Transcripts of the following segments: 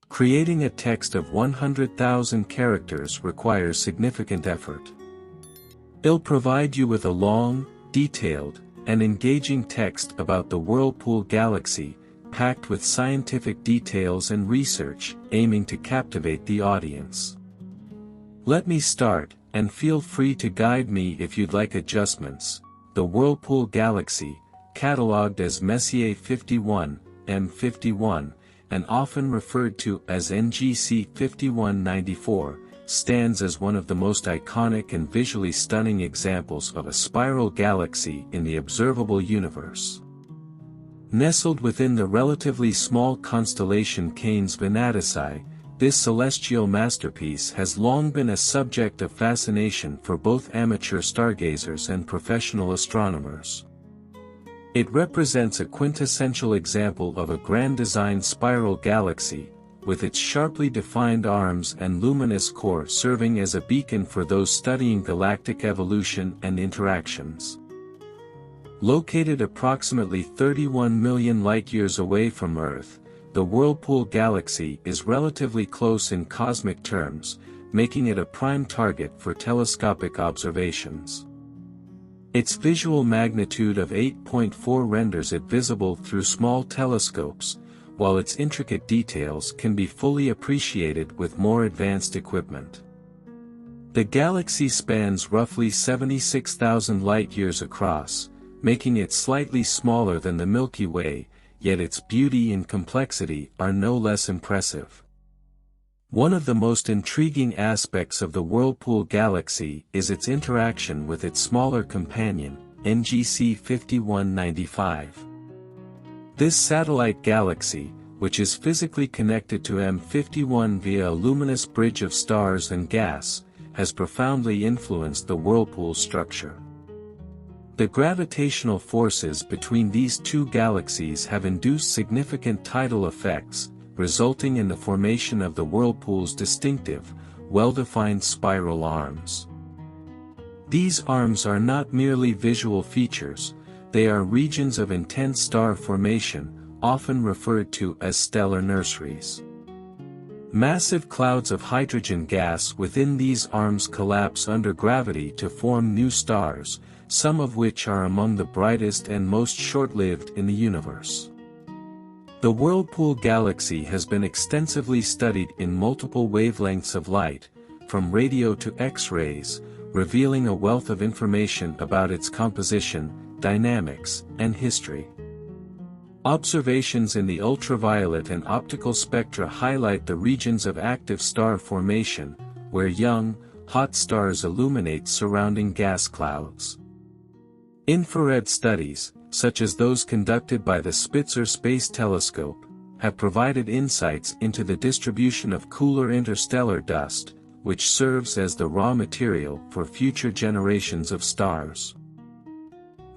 Creating a text of 100,000 characters requires significant effort. It'll provide you with a long, detailed, and engaging text about the Whirlpool Galaxy, packed with scientific details and research, aiming to captivate the audience. Let me start, and feel free to guide me if you'd like adjustments. The Whirlpool Galaxy, catalogued as Messier 51, M51, and often referred to as NGC 5194, stands as one of the most iconic and visually stunning examples of a spiral galaxy in the observable universe. Nestled within the relatively small constellation Canes Venatici, this celestial masterpiece has long been a subject of fascination for both amateur stargazers and professional astronomers. It represents a quintessential example of a grand design spiral galaxy, with its sharply defined arms and luminous core serving as a beacon for those studying galactic evolution and interactions. Located approximately 31 million light-years away from Earth, the Whirlpool Galaxy is relatively close in cosmic terms, making it a prime target for telescopic observations. Its visual magnitude of 8.4 renders it visible through small telescopes, while its intricate details can be fully appreciated with more advanced equipment. The galaxy spans roughly 76,000 light-years across, making it slightly smaller than the Milky Way, yet its beauty and complexity are no less impressive. One of the most intriguing aspects of the Whirlpool Galaxy is its interaction with its smaller companion, NGC 5195. This satellite galaxy, which is physically connected to M51 via a luminous bridge of stars and gas, has profoundly influenced the Whirlpool structure. The gravitational forces between these two galaxies have induced significant tidal effects, resulting in the formation of the Whirlpool's distinctive, well-defined spiral arms. These arms are not merely visual features, they are regions of intense star formation, often referred to as stellar nurseries. Massive clouds of hydrogen gas within these arms collapse under gravity to form new stars, some of which are among the brightest and most short-lived in the universe. The Whirlpool Galaxy has been extensively studied in multiple wavelengths of light, from radio to X-rays, revealing a wealth of information about its composition, dynamics, and history. Observations in the ultraviolet and optical spectra highlight the regions of active star formation, where young, hot stars illuminate surrounding gas clouds. Infrared studies, such as those conducted by the Spitzer Space Telescope, have provided insights into the distribution of cooler interstellar dust, which serves as the raw material for future generations of stars.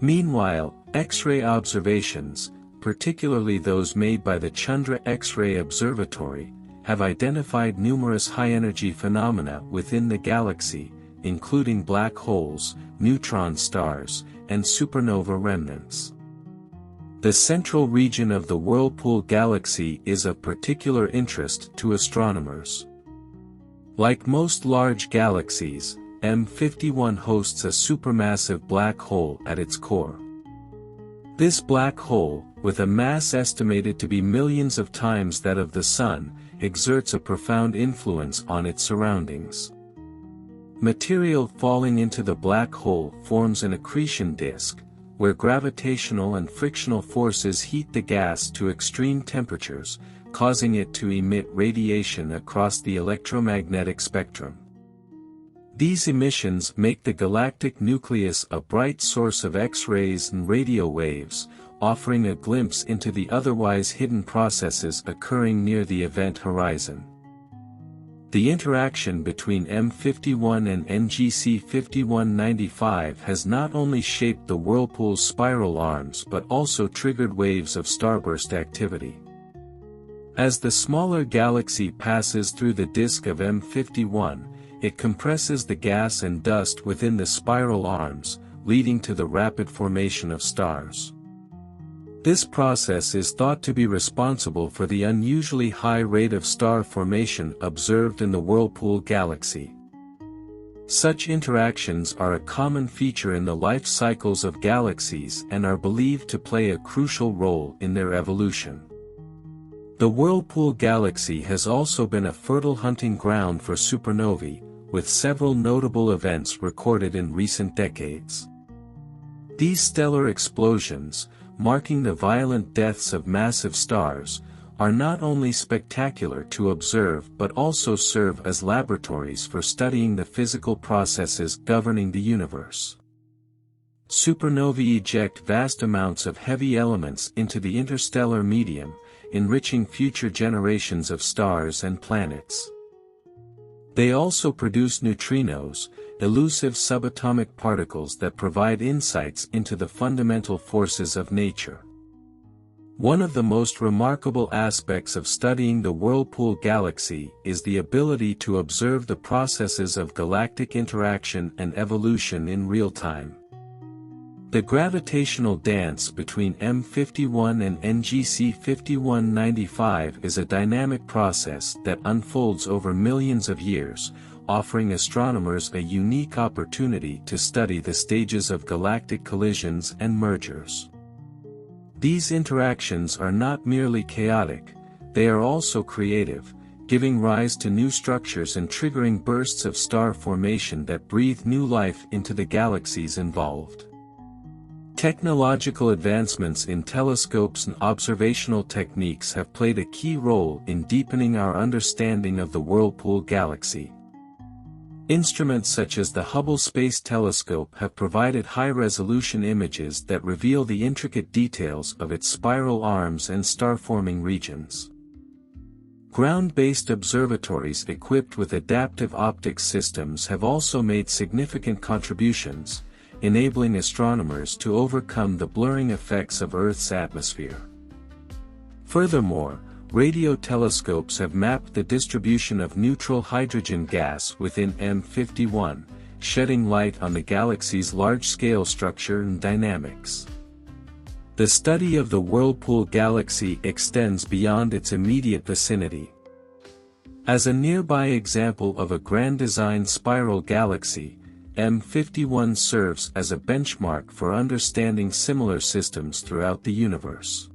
Meanwhile, X-ray observations, particularly those made by the Chandra X-ray Observatory, have identified numerous high-energy phenomena within the galaxy, including black holes, neutron stars, and supernova remnants. The central region of the Whirlpool Galaxy is of particular interest to astronomers. Like most large galaxies, M51 hosts a supermassive black hole at its core. This black hole, with a mass estimated to be millions of times that of the Sun, exerts a profound influence on its surroundings. Material falling into the black hole forms an accretion disk, where gravitational and frictional forces heat the gas to extreme temperatures, causing it to emit radiation across the electromagnetic spectrum. These emissions make the galactic nucleus a bright source of X-rays and radio waves, offering a glimpse into the otherwise hidden processes occurring near the event horizon. The interaction between M51 and NGC 5195 has not only shaped the Whirlpool's spiral arms but also triggered waves of starburst activity. As the smaller galaxy passes through the disk of M51, it compresses the gas and dust within the spiral arms, leading to the rapid formation of stars. This process is thought to be responsible for the unusually high rate of star formation observed in the Whirlpool Galaxy. Such interactions are a common feature in the life cycles of galaxies and are believed to play a crucial role in their evolution. The Whirlpool Galaxy has also been a fertile hunting ground for supernovae, with several notable events recorded in recent decades. These stellar explosions, marking the violent deaths of massive stars, are not only spectacular to observe but also serve as laboratories for studying the physical processes governing the universe. Supernovae eject vast amounts of heavy elements into the interstellar medium, enriching future generations of stars and planets. They also produce neutrinos, elusive subatomic particles that provide insights into the fundamental forces of nature. One of the most remarkable aspects of studying the Whirlpool Galaxy is the ability to observe the processes of galactic interaction and evolution in real time. The gravitational dance between M51 and NGC 5195 is a dynamic process that unfolds over millions of years, offering astronomers a unique opportunity to study the stages of galactic collisions and mergers. These interactions are not merely chaotic, they are also creative, giving rise to new structures and triggering bursts of star formation that breathe new life into the galaxies involved. Technological advancements in telescopes and observational techniques have played a key role in deepening our understanding of the Whirlpool Galaxy. Instruments such as the Hubble Space Telescope have provided high-resolution images that reveal the intricate details of its spiral arms and star-forming regions. Ground-based observatories equipped with adaptive optics systems have also made significant contributions, enabling astronomers to overcome the blurring effects of Earth's atmosphere. Furthermore, radio telescopes have mapped the distribution of neutral hydrogen gas within M51, shedding light on the galaxy's large-scale structure and dynamics. The study of the Whirlpool Galaxy extends beyond its immediate vicinity. As a nearby example of a grand design spiral galaxy, M51 serves as a benchmark for understanding similar systems throughout the universe.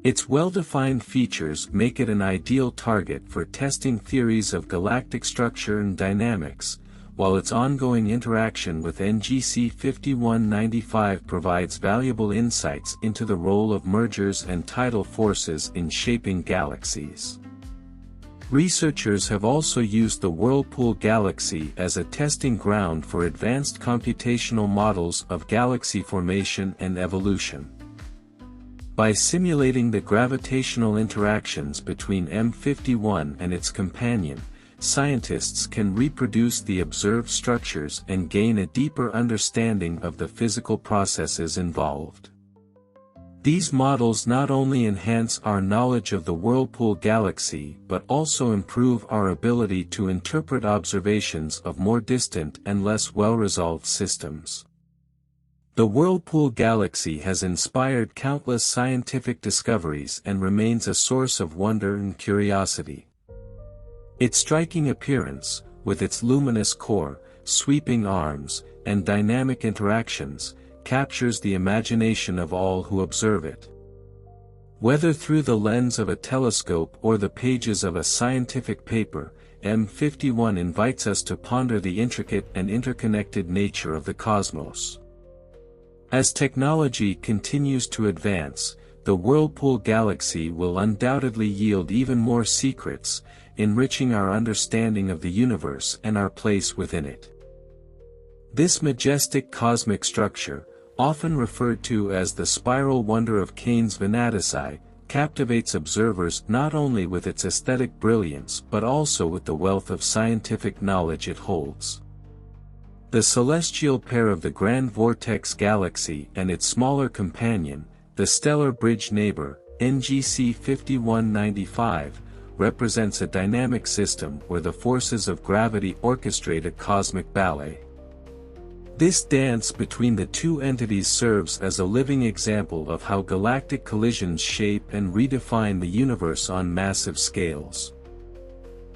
Its well-defined features make it an ideal target for testing theories of galactic structure and dynamics, while its ongoing interaction with NGC 5195 provides valuable insights into the role of mergers and tidal forces in shaping galaxies. Researchers have also used the Whirlpool Galaxy as a testing ground for advanced computational models of galaxy formation and evolution. By simulating the gravitational interactions between M51 and its companion, scientists can reproduce the observed structures and gain a deeper understanding of the physical processes involved. These models not only enhance our knowledge of the Whirlpool Galaxy but also improve our ability to interpret observations of more distant and less well-resolved systems. The Whirlpool Galaxy has inspired countless scientific discoveries and remains a source of wonder and curiosity. Its striking appearance, with its luminous core, sweeping arms, and dynamic interactions, captures the imagination of all who observe it. Whether through the lens of a telescope or the pages of a scientific paper, M51 invites us to ponder the intricate and interconnected nature of the cosmos. As technology continues to advance, the Whirlpool Galaxy will undoubtedly yield even more secrets, enriching our understanding of the universe and our place within it. This majestic cosmic structure, often referred to as the spiral wonder of Cain's Venatici, captivates observers not only with its aesthetic brilliance but also with the wealth of scientific knowledge it holds. The celestial pair of the Grand Vortex Galaxy and its smaller companion, the stellar bridge neighbor, NGC 5195, represents a dynamic system where the forces of gravity orchestrate a cosmic ballet. This dance between the two entities serves as a living example of how galactic collisions shape and redefine the universe on massive scales.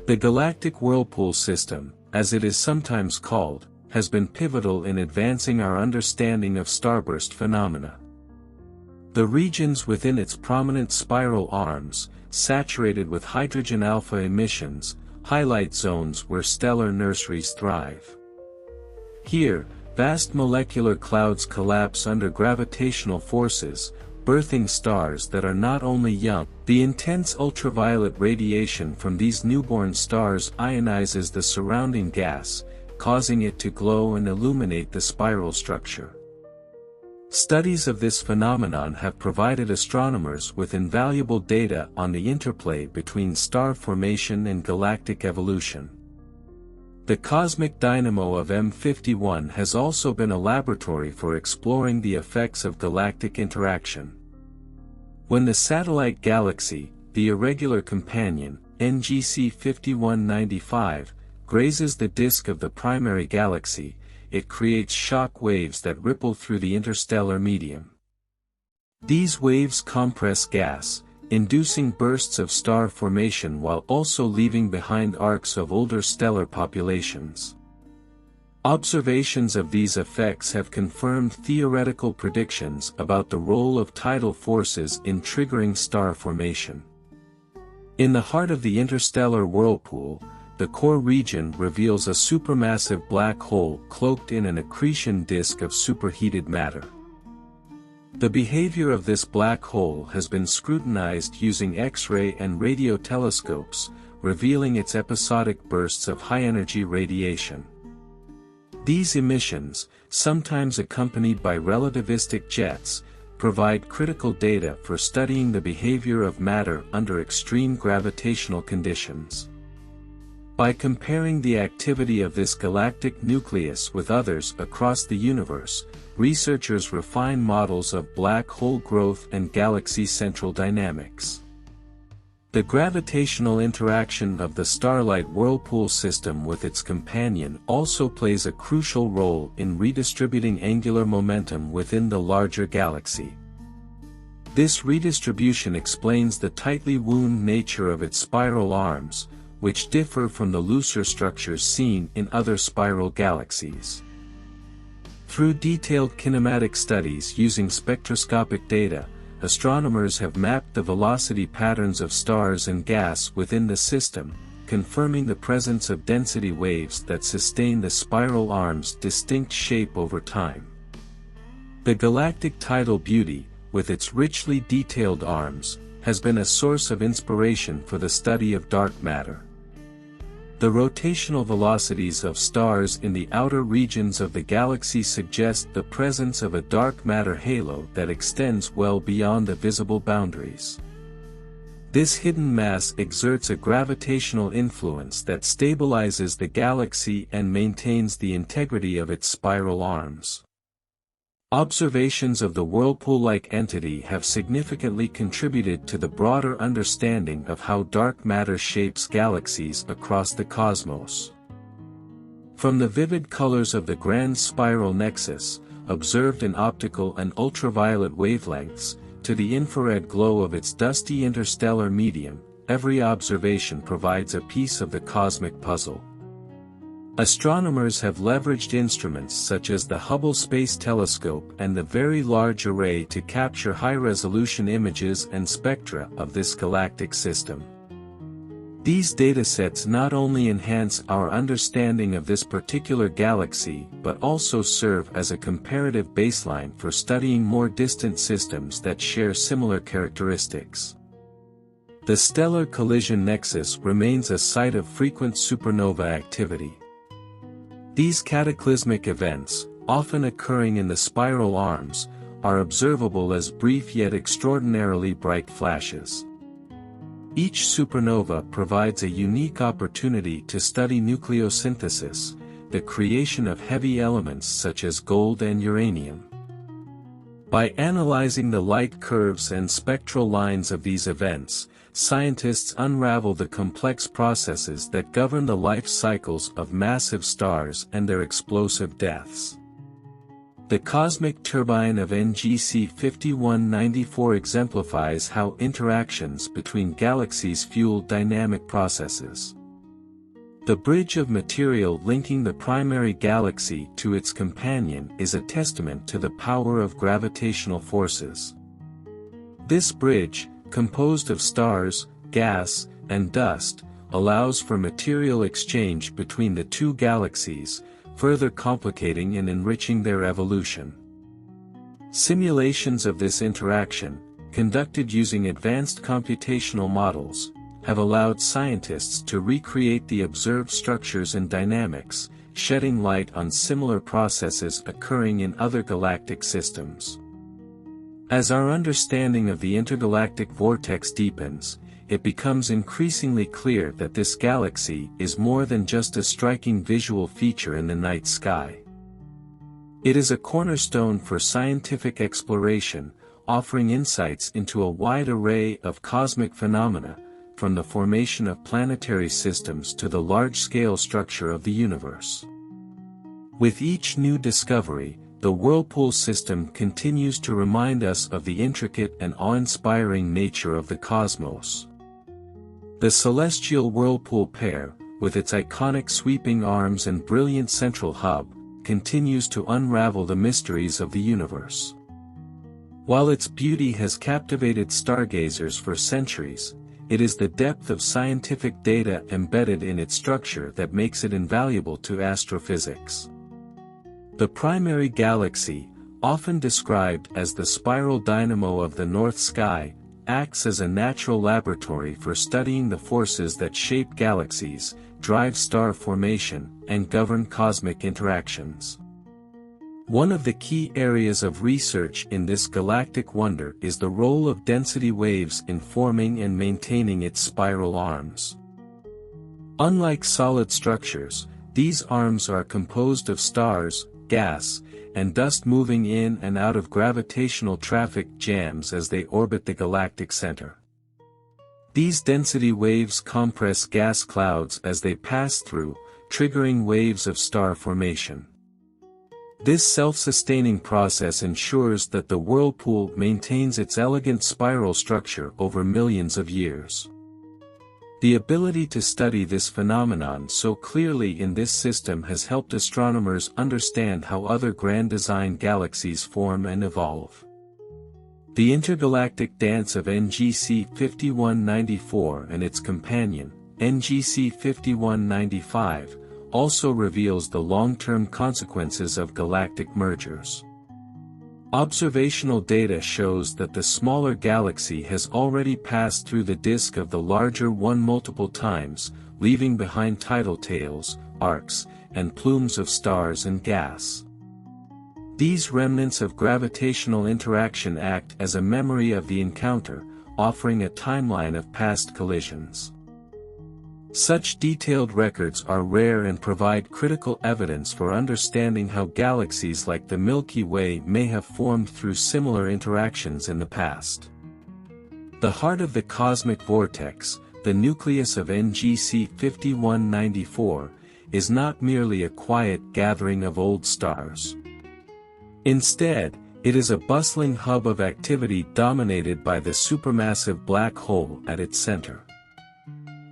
The galactic whirlpool system, as it is sometimes called, has been pivotal in advancing our understanding of starburst phenomena. The regions within its prominent spiral arms, saturated with hydrogen alpha emissions, highlight zones where stellar nurseries thrive. Here, vast molecular clouds collapse under gravitational forces, birthing stars that are not only young. The intense ultraviolet radiation from these newborn stars ionizes the surrounding gas, causing it to glow and illuminate the spiral structure. Studies of this phenomenon have provided astronomers with invaluable data on the interplay between star formation and galactic evolution. The cosmic dynamo of M51 has also been a laboratory for exploring the effects of galactic interaction. When the satellite galaxy, the irregular companion, NGC 5195, grazes the disk of the primary galaxy, it creates shock waves that ripple through the interstellar medium. These waves compress gas, inducing bursts of star formation while also leaving behind arcs of older stellar populations. Observations of these effects have confirmed theoretical predictions about the role of tidal forces in triggering star formation. In the heart of the interstellar whirlpool, the core region reveals a supermassive black hole cloaked in an accretion disk of superheated matter. The behavior of this black hole has been scrutinized using X-ray and radio telescopes, revealing its episodic bursts of high-energy radiation. These emissions, sometimes accompanied by relativistic jets, provide critical data for studying the behavior of matter under extreme gravitational conditions. By comparing the activity of this galactic nucleus with others across the universe, researchers refine models of black hole growth and galaxy central dynamics. The gravitational interaction of the starlight whirlpool system with its companion also plays a crucial role in redistributing angular momentum within the larger galaxy. This redistribution explains the tightly wound nature of its spiral arms, which differ from the looser structures seen in other spiral galaxies. Through detailed kinematic studies using spectroscopic data, astronomers have mapped the velocity patterns of stars and gas within the system, confirming the presence of density waves that sustain the spiral arm's distinct shape over time. The galactic tidal beauty, with its richly detailed arms, has been a source of inspiration for the study of dark matter. The rotational velocities of stars in the outer regions of the galaxy suggest the presence of a dark matter halo that extends well beyond the visible boundaries. This hidden mass exerts a gravitational influence that stabilizes the galaxy and maintains the integrity of its spiral arms. Observations of the whirlpool-like entity have significantly contributed to the broader understanding of how dark matter shapes galaxies across the cosmos. From the vivid colors of the grand spiral nexus, observed in optical and ultraviolet wavelengths, to the infrared glow of its dusty interstellar medium, every observation provides a piece of the cosmic puzzle. Astronomers have leveraged instruments such as the Hubble Space Telescope and the Very Large Array to capture high-resolution images and spectra of this galactic system. These datasets not only enhance our understanding of this particular galaxy but also serve as a comparative baseline for studying more distant systems that share similar characteristics. The stellar collision nexus remains a site of frequent supernova activity. These cataclysmic events, often occurring in the spiral arms, are observable as brief yet extraordinarily bright flashes. Each supernova provides a unique opportunity to study nucleosynthesis, the creation of heavy elements such as gold and uranium. By analyzing the light curves and spectral lines of these events, scientists unravel the complex processes that govern the life cycles of massive stars and their explosive deaths. The cosmic turbine of NGC 5194 exemplifies how interactions between galaxies fuel dynamic processes. The bridge of material linking the primary galaxy to its companion is a testament to the power of gravitational forces. This bridge, composed of stars, gas, and dust, allows for material exchange between the two galaxies, further complicating and enriching their evolution. Simulations of this interaction, conducted using advanced computational models, have allowed scientists to recreate the observed structures and dynamics, shedding light on similar processes occurring in other galactic systems. As our understanding of the intergalactic vortex deepens, it becomes increasingly clear that this galaxy is more than just a striking visual feature in the night sky. It is a cornerstone for scientific exploration, offering insights into a wide array of cosmic phenomena, from the formation of planetary systems to the large-scale structure of the universe. With each new discovery, the Whirlpool system continues to remind us of the intricate and awe-inspiring nature of the cosmos. The celestial Whirlpool pair, with its iconic sweeping arms and brilliant central hub, continues to unravel the mysteries of the universe. While its beauty has captivated stargazers for centuries, it is the depth of scientific data embedded in its structure that makes it invaluable to astrophysics. The primary galaxy, often described as the spiral dynamo of the north sky, acts as a natural laboratory for studying the forces that shape galaxies, drive star formation, and govern cosmic interactions. One of the key areas of research in this galactic wonder is the role of density waves in forming and maintaining its spiral arms. Unlike solid structures, these arms are composed of stars, gas, and dust moving in and out of gravitational traffic jams as they orbit the galactic center. These density waves compress gas clouds as they pass through, triggering waves of star formation. This self-sustaining process ensures that the whirlpool maintains its elegant spiral structure over millions of years. The ability to study this phenomenon so clearly in this system has helped astronomers understand how other grand design galaxies form and evolve. The intergalactic dance of NGC 5194 and its companion, NGC 5195, also reveals the long-term consequences of galactic mergers. Observational data shows that the smaller galaxy has already passed through the disk of the larger one multiple times, leaving behind tidal tails, arcs, and plumes of stars and gas. These remnants of gravitational interaction act as a memory of the encounter, offering a timeline of past collisions. Such detailed records are rare and provide critical evidence for understanding how galaxies like the Milky Way may have formed through similar interactions in the past. The heart of the cosmic vortex, the nucleus of NGC 5194, is not merely a quiet gathering of old stars. Instead, it is a bustling hub of activity dominated by the supermassive black hole at its center.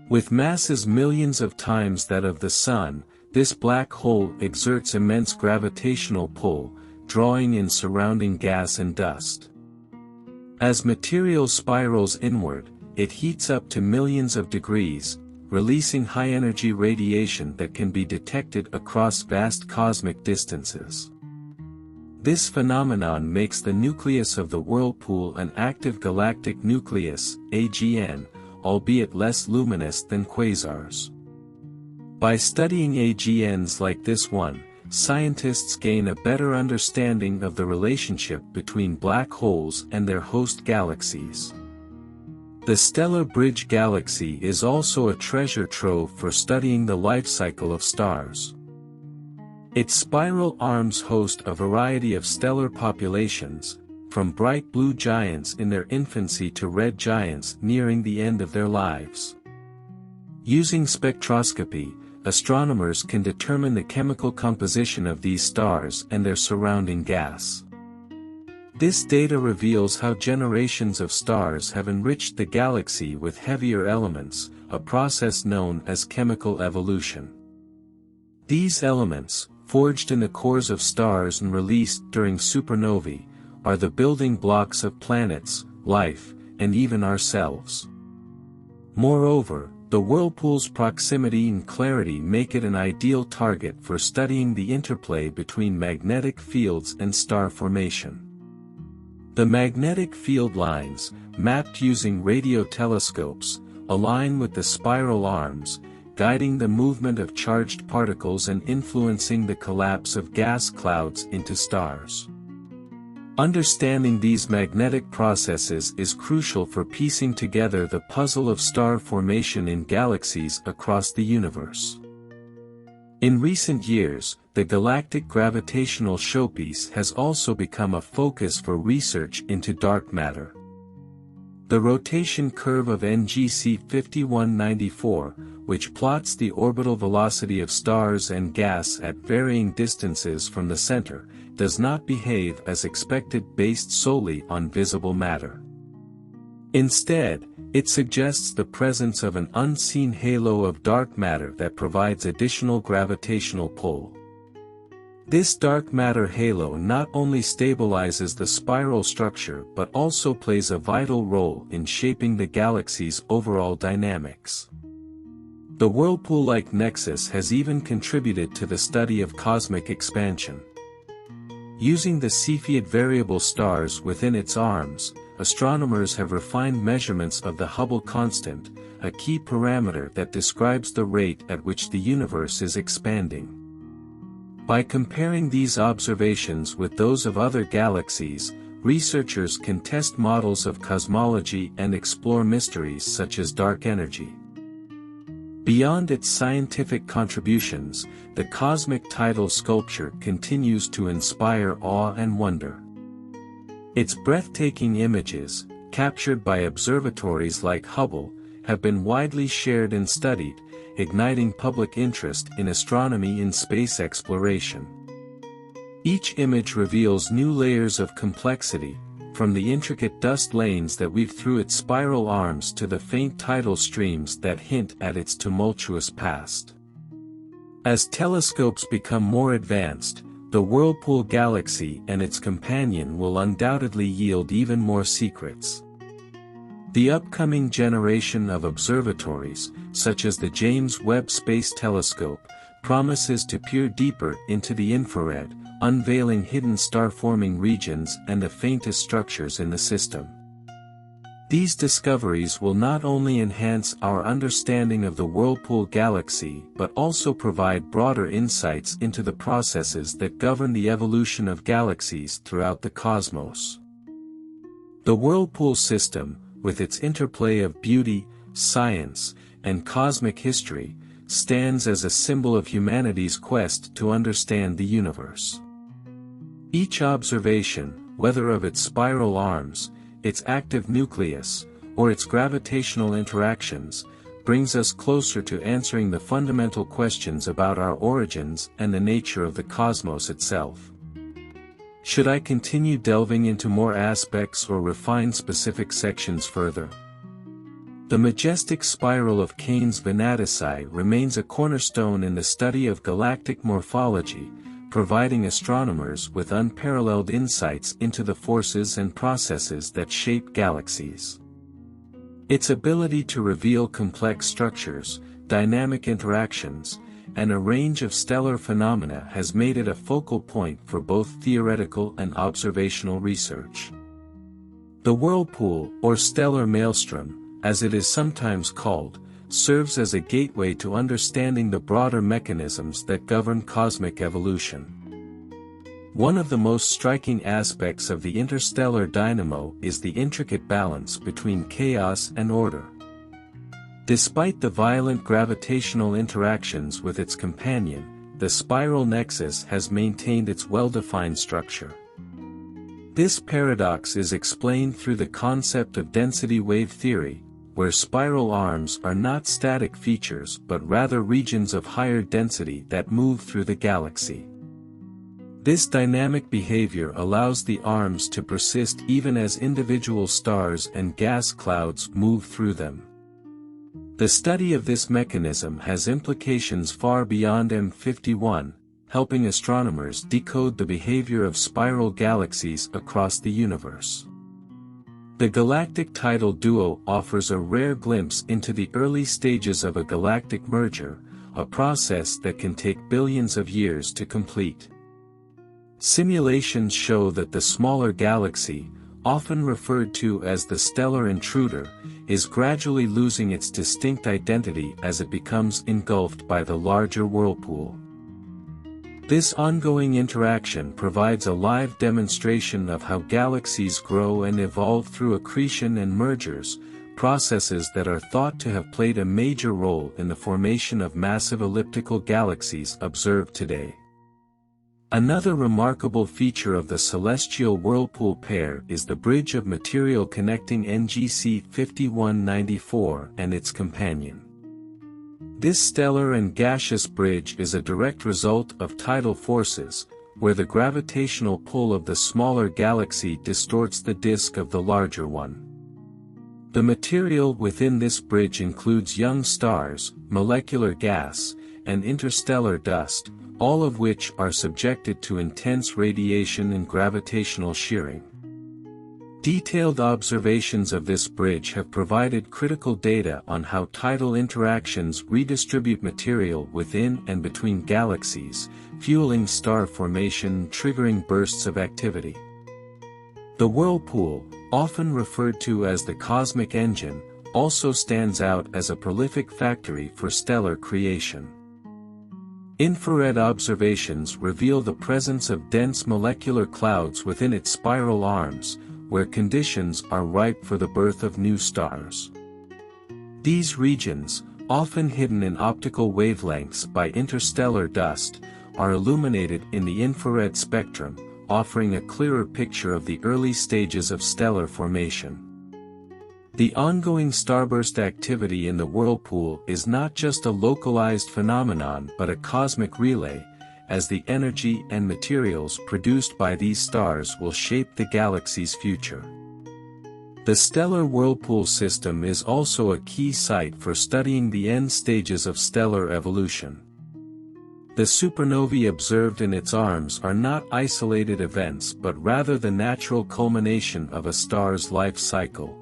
With masses millions of times that of the Sun, this black hole exerts immense gravitational pull, drawing in surrounding gas and dust. As material spirals inward, it heats up to millions of degrees, releasing high-energy radiation that can be detected across vast cosmic distances. This phenomenon makes the nucleus of the whirlpool an active galactic nucleus, AGN, albeit less luminous than quasars. By studying AGNs like this one, scientists gain a better understanding of the relationship between black holes and their host galaxies. The Stellar Bridge Galaxy is also a treasure trove for studying the life cycle of stars. Its spiral arms host a variety of stellar populations, from bright blue giants in their infancy to red giants nearing the end of their lives. Using spectroscopy, astronomers can determine the chemical composition of these stars and their surrounding gas. This data reveals how generations of stars have enriched the galaxy with heavier elements, a process known as chemical evolution. These elements, forged in the cores of stars and released during supernovae, are the building blocks of planets, life, and even ourselves. Moreover, the whirlpool's proximity and clarity make it an ideal target for studying the interplay between magnetic fields and star formation. The magnetic field lines, mapped using radio telescopes, align with the spiral arms, guiding the movement of charged particles and influencing the collapse of gas clouds into stars. Understanding these magnetic processes is crucial for piecing together the puzzle of star formation in galaxies across the universe. In recent years, the galactic gravitational showpiece has also become a focus for research into dark matter. The rotation curve of NGC 5194, which plots the orbital velocity of stars and gas at varying distances from the center, does not behave as expected based solely on visible matter. Instead, it suggests the presence of an unseen halo of dark matter that provides additional gravitational pull. This dark matter halo not only stabilizes the spiral structure but also plays a vital role in shaping the galaxy's overall dynamics. The Whirlpool-like nexus has even contributed to the study of cosmic expansion. Using the Cepheid variable stars within its arms, astronomers have refined measurements of the Hubble constant, a key parameter that describes the rate at which the universe is expanding. By comparing these observations with those of other galaxies, researchers can test models of cosmology and explore mysteries such as dark energy. Beyond its scientific contributions, the cosmic tidal sculpture continues to inspire awe and wonder. Its breathtaking images, captured by observatories like Hubble, have been widely shared and studied, igniting public interest in astronomy and space exploration. Each image reveals new layers of complexity, from the intricate dust lanes that weave through its spiral arms to the faint tidal streams that hint at its tumultuous past. As telescopes become more advanced, the Whirlpool Galaxy and its companion will undoubtedly yield even more secrets. The upcoming generation of observatories, such as the James Webb Space Telescope, promises to peer deeper into the infrared, unveiling hidden star-forming regions and the faintest structures in the system. These discoveries will not only enhance our understanding of the Whirlpool Galaxy but also provide broader insights into the processes that govern the evolution of galaxies throughout the cosmos. The Whirlpool system, with its interplay of beauty, science, and cosmic history, stands as a symbol of humanity's quest to understand the universe. Each observation, whether of its spiral arms, its active nucleus, or its gravitational interactions, brings us closer to answering the fundamental questions about our origins and the nature of the cosmos itself. Should I continue delving into more aspects or refine specific sections further? The majestic spiral of Cain's Venatici remains a cornerstone in the study of galactic morphology, providing astronomers with unparalleled insights into the forces and processes that shape galaxies. Its ability to reveal complex structures, dynamic interactions, and a range of stellar phenomena has made it a focal point for both theoretical and observational research. The Whirlpool, or stellar maelstrom, as it is sometimes called, serves as a gateway to understanding the broader mechanisms that govern cosmic evolution. One of the most striking aspects of the interstellar dynamo is the intricate balance between chaos and order. Despite the violent gravitational interactions with its companion, the spiral nexus has maintained its well-defined structure. This paradox is explained through the concept of density wave theory, where spiral arms are not static features but rather regions of higher density that move through the galaxy. This dynamic behavior allows the arms to persist even as individual stars and gas clouds move through them. The study of this mechanism has implications far beyond M51, helping astronomers decode the behavior of spiral galaxies across the universe. The galactic tidal duo offers a rare glimpse into the early stages of a galactic merger, a process that can take billions of years to complete. Simulations show that the smaller galaxy, often referred to as the stellar intruder, is gradually losing its distinct identity as it becomes engulfed by the larger whirlpool. This ongoing interaction provides a live demonstration of how galaxies grow and evolve through accretion and mergers, processes that are thought to have played a major role in the formation of massive elliptical galaxies observed today. Another remarkable feature of the celestial whirlpool pair is the bridge of material connecting NGC 5194 and its companion. This stellar and gaseous bridge is a direct result of tidal forces, where the gravitational pull of the smaller galaxy distorts the disk of the larger one. The material within this bridge includes young stars, molecular gas, and interstellar dust, all of which are subjected to intense radiation and gravitational shearing. Detailed observations of this bridge have provided critical data on how tidal interactions redistribute material within and between galaxies, fueling star formation and triggering bursts of activity. The whirlpool, often referred to as the cosmic engine, also stands out as a prolific factory for stellar creation. Infrared observations reveal the presence of dense molecular clouds within its spiral arms, where conditions are ripe for the birth of new stars. These regions, often hidden in optical wavelengths by interstellar dust, are illuminated in the infrared spectrum, offering a clearer picture of the early stages of stellar formation. The ongoing starburst activity in the whirlpool is not just a localized phenomenon but a cosmic relay, as the energy and materials produced by these stars will shape the galaxy's future. The stellar whirlpool system is also a key site for studying the end stages of stellar evolution. The supernovae observed in its arms are not isolated events but rather the natural culmination of a star's life cycle.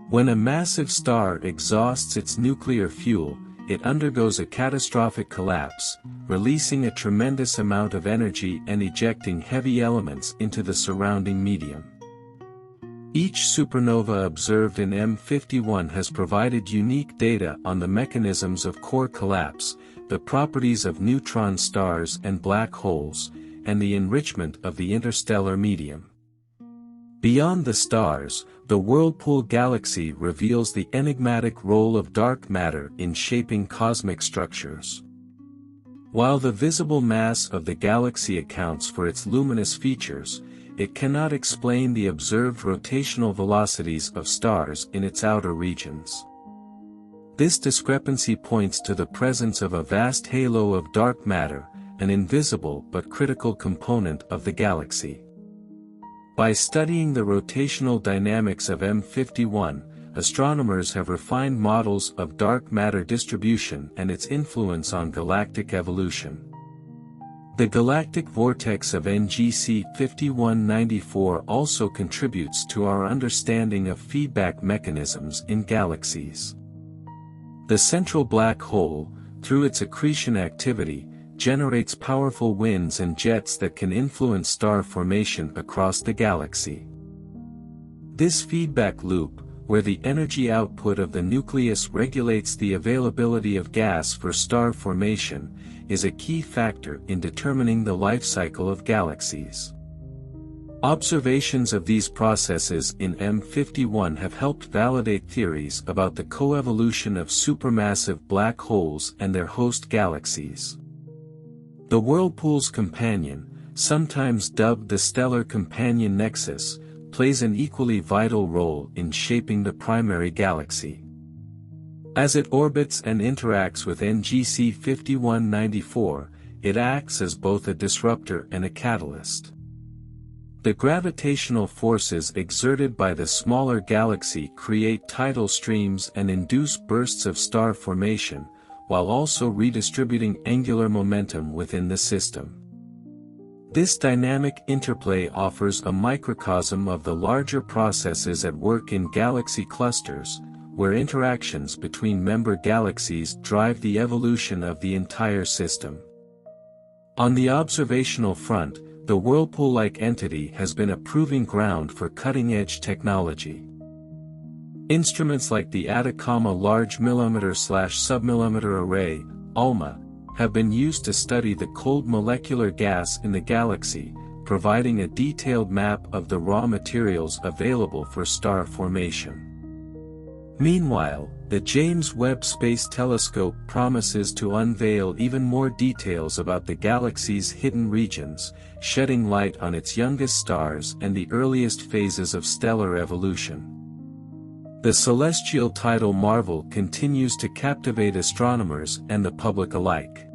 When a massive star exhausts its nuclear fuel, it undergoes a catastrophic collapse, releasing a tremendous amount of energy and ejecting heavy elements into the surrounding medium. Each supernova observed in M51 has provided unique data on the mechanisms of core collapse, the properties of neutron stars and black holes, and the enrichment of the interstellar medium. Beyond the stars, the Whirlpool Galaxy reveals the enigmatic role of dark matter in shaping cosmic structures. While the visible mass of the galaxy accounts for its luminous features, it cannot explain the observed rotational velocities of stars in its outer regions. This discrepancy points to the presence of a vast halo of dark matter, an invisible but critical component of the galaxy. By studying the rotational dynamics of M51, astronomers have refined models of dark matter distribution and its influence on galactic evolution. The galactic vortex of NGC 5194 also contributes to our understanding of feedback mechanisms in galaxies. The central black hole, through its accretion activity, generates powerful winds and jets that can influence star formation across the galaxy. This feedback loop, where the energy output of the nucleus regulates the availability of gas for star formation, is a key factor in determining the life cycle of galaxies. Observations of these processes in M51 have helped validate theories about the coevolution of supermassive black holes and their host galaxies. The Whirlpool's companion, sometimes dubbed the stellar companion nexus, plays an equally vital role in shaping the primary galaxy. As it orbits and interacts with NGC 5194, it acts as both a disruptor and a catalyst. The gravitational forces exerted by the smaller galaxy create tidal streams and induce bursts of star formation, while also redistributing angular momentum within the system. This dynamic interplay offers a microcosm of the larger processes at work in galaxy clusters, where interactions between member galaxies drive the evolution of the entire system. On the observational front, the Whirlpool-like entity has been a proving ground for cutting-edge technology. Instruments like the Atacama Large Millimeter/Submillimeter Array, ALMA, have been used to study the cold molecular gas in the galaxy, providing a detailed map of the raw materials available for star formation. Meanwhile, the James Webb Space Telescope promises to unveil even more details about the galaxy's hidden regions, shedding light on its youngest stars and the earliest phases of stellar evolution. The celestial tidal marvel continues to captivate astronomers and the public alike.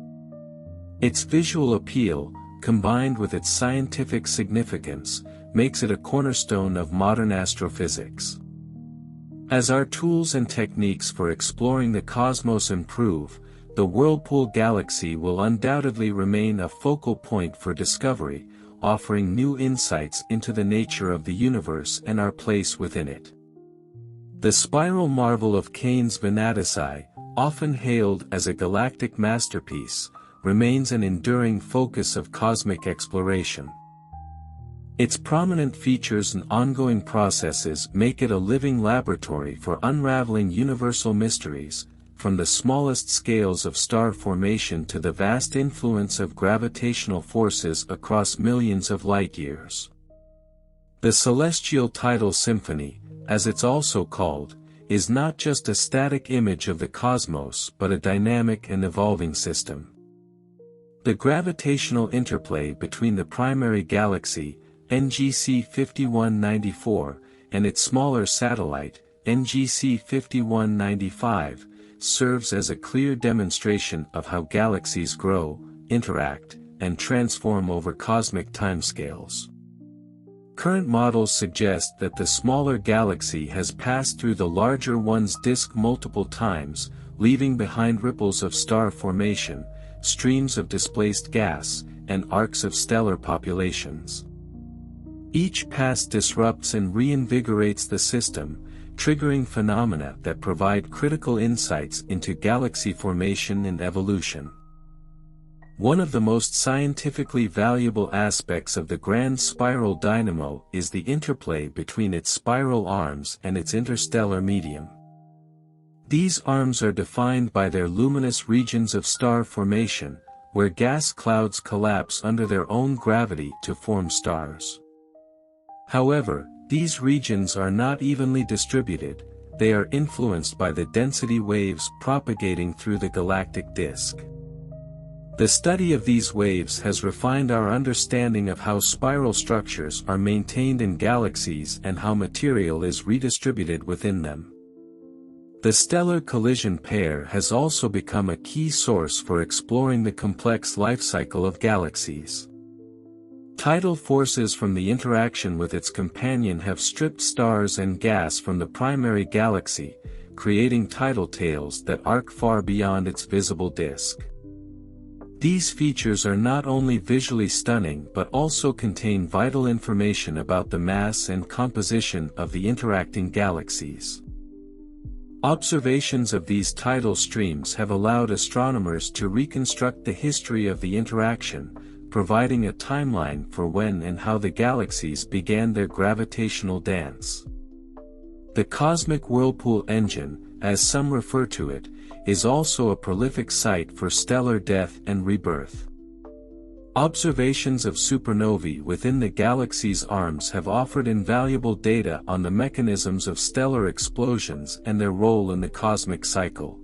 Its visual appeal, combined with its scientific significance, makes it a cornerstone of modern astrophysics. As our tools and techniques for exploring the cosmos improve, the Whirlpool Galaxy will undoubtedly remain a focal point for discovery, offering new insights into the nature of the universe and our place within it. The spiral marvel of Cain's Venatici, often hailed as a galactic masterpiece, remains an enduring focus of cosmic exploration. Its prominent features and ongoing processes make it a living laboratory for unraveling universal mysteries, from the smallest scales of star formation to the vast influence of gravitational forces across millions of light-years. The celestial tidal symphony, as it's also called, is not just a static image of the cosmos but a dynamic and evolving system. The gravitational interplay between the primary galaxy, NGC 5194, and its smaller satellite, NGC 5195, serves as a clear demonstration of how galaxies grow, interact, and transform over cosmic timescales. Current models suggest that the smaller galaxy has passed through the larger one's disk multiple times, leaving behind ripples of star formation, streams of displaced gas, and arcs of stellar populations. Each pass disrupts and reinvigorates the system, triggering phenomena that provide critical insights into galaxy formation and evolution. One of the most scientifically valuable aspects of the grand spiral dynamo is the interplay between its spiral arms and its interstellar medium. These arms are defined by their luminous regions of star formation, where gas clouds collapse under their own gravity to form stars. However, these regions are not evenly distributed, they are influenced by the density waves propagating through the galactic disk. The study of these waves has refined our understanding of how spiral structures are maintained in galaxies and how material is redistributed within them. The stellar collision pair has also become a key source for exploring the complex life cycle of galaxies. Tidal forces from the interaction with its companion have stripped stars and gas from the primary galaxy, creating tidal tails that arc far beyond its visible disk. These features are not only visually stunning but also contain vital information about the mass and composition of the interacting galaxies. Observations of these tidal streams have allowed astronomers to reconstruct the history of the interaction, providing a timeline for when and how the galaxies began their gravitational dance. The cosmic whirlpool engine, as some refer to it, is also a prolific site for stellar death and rebirth. Observations of supernovae within the galaxy's arms have offered invaluable data on the mechanisms of stellar explosions and their role in the cosmic cycle.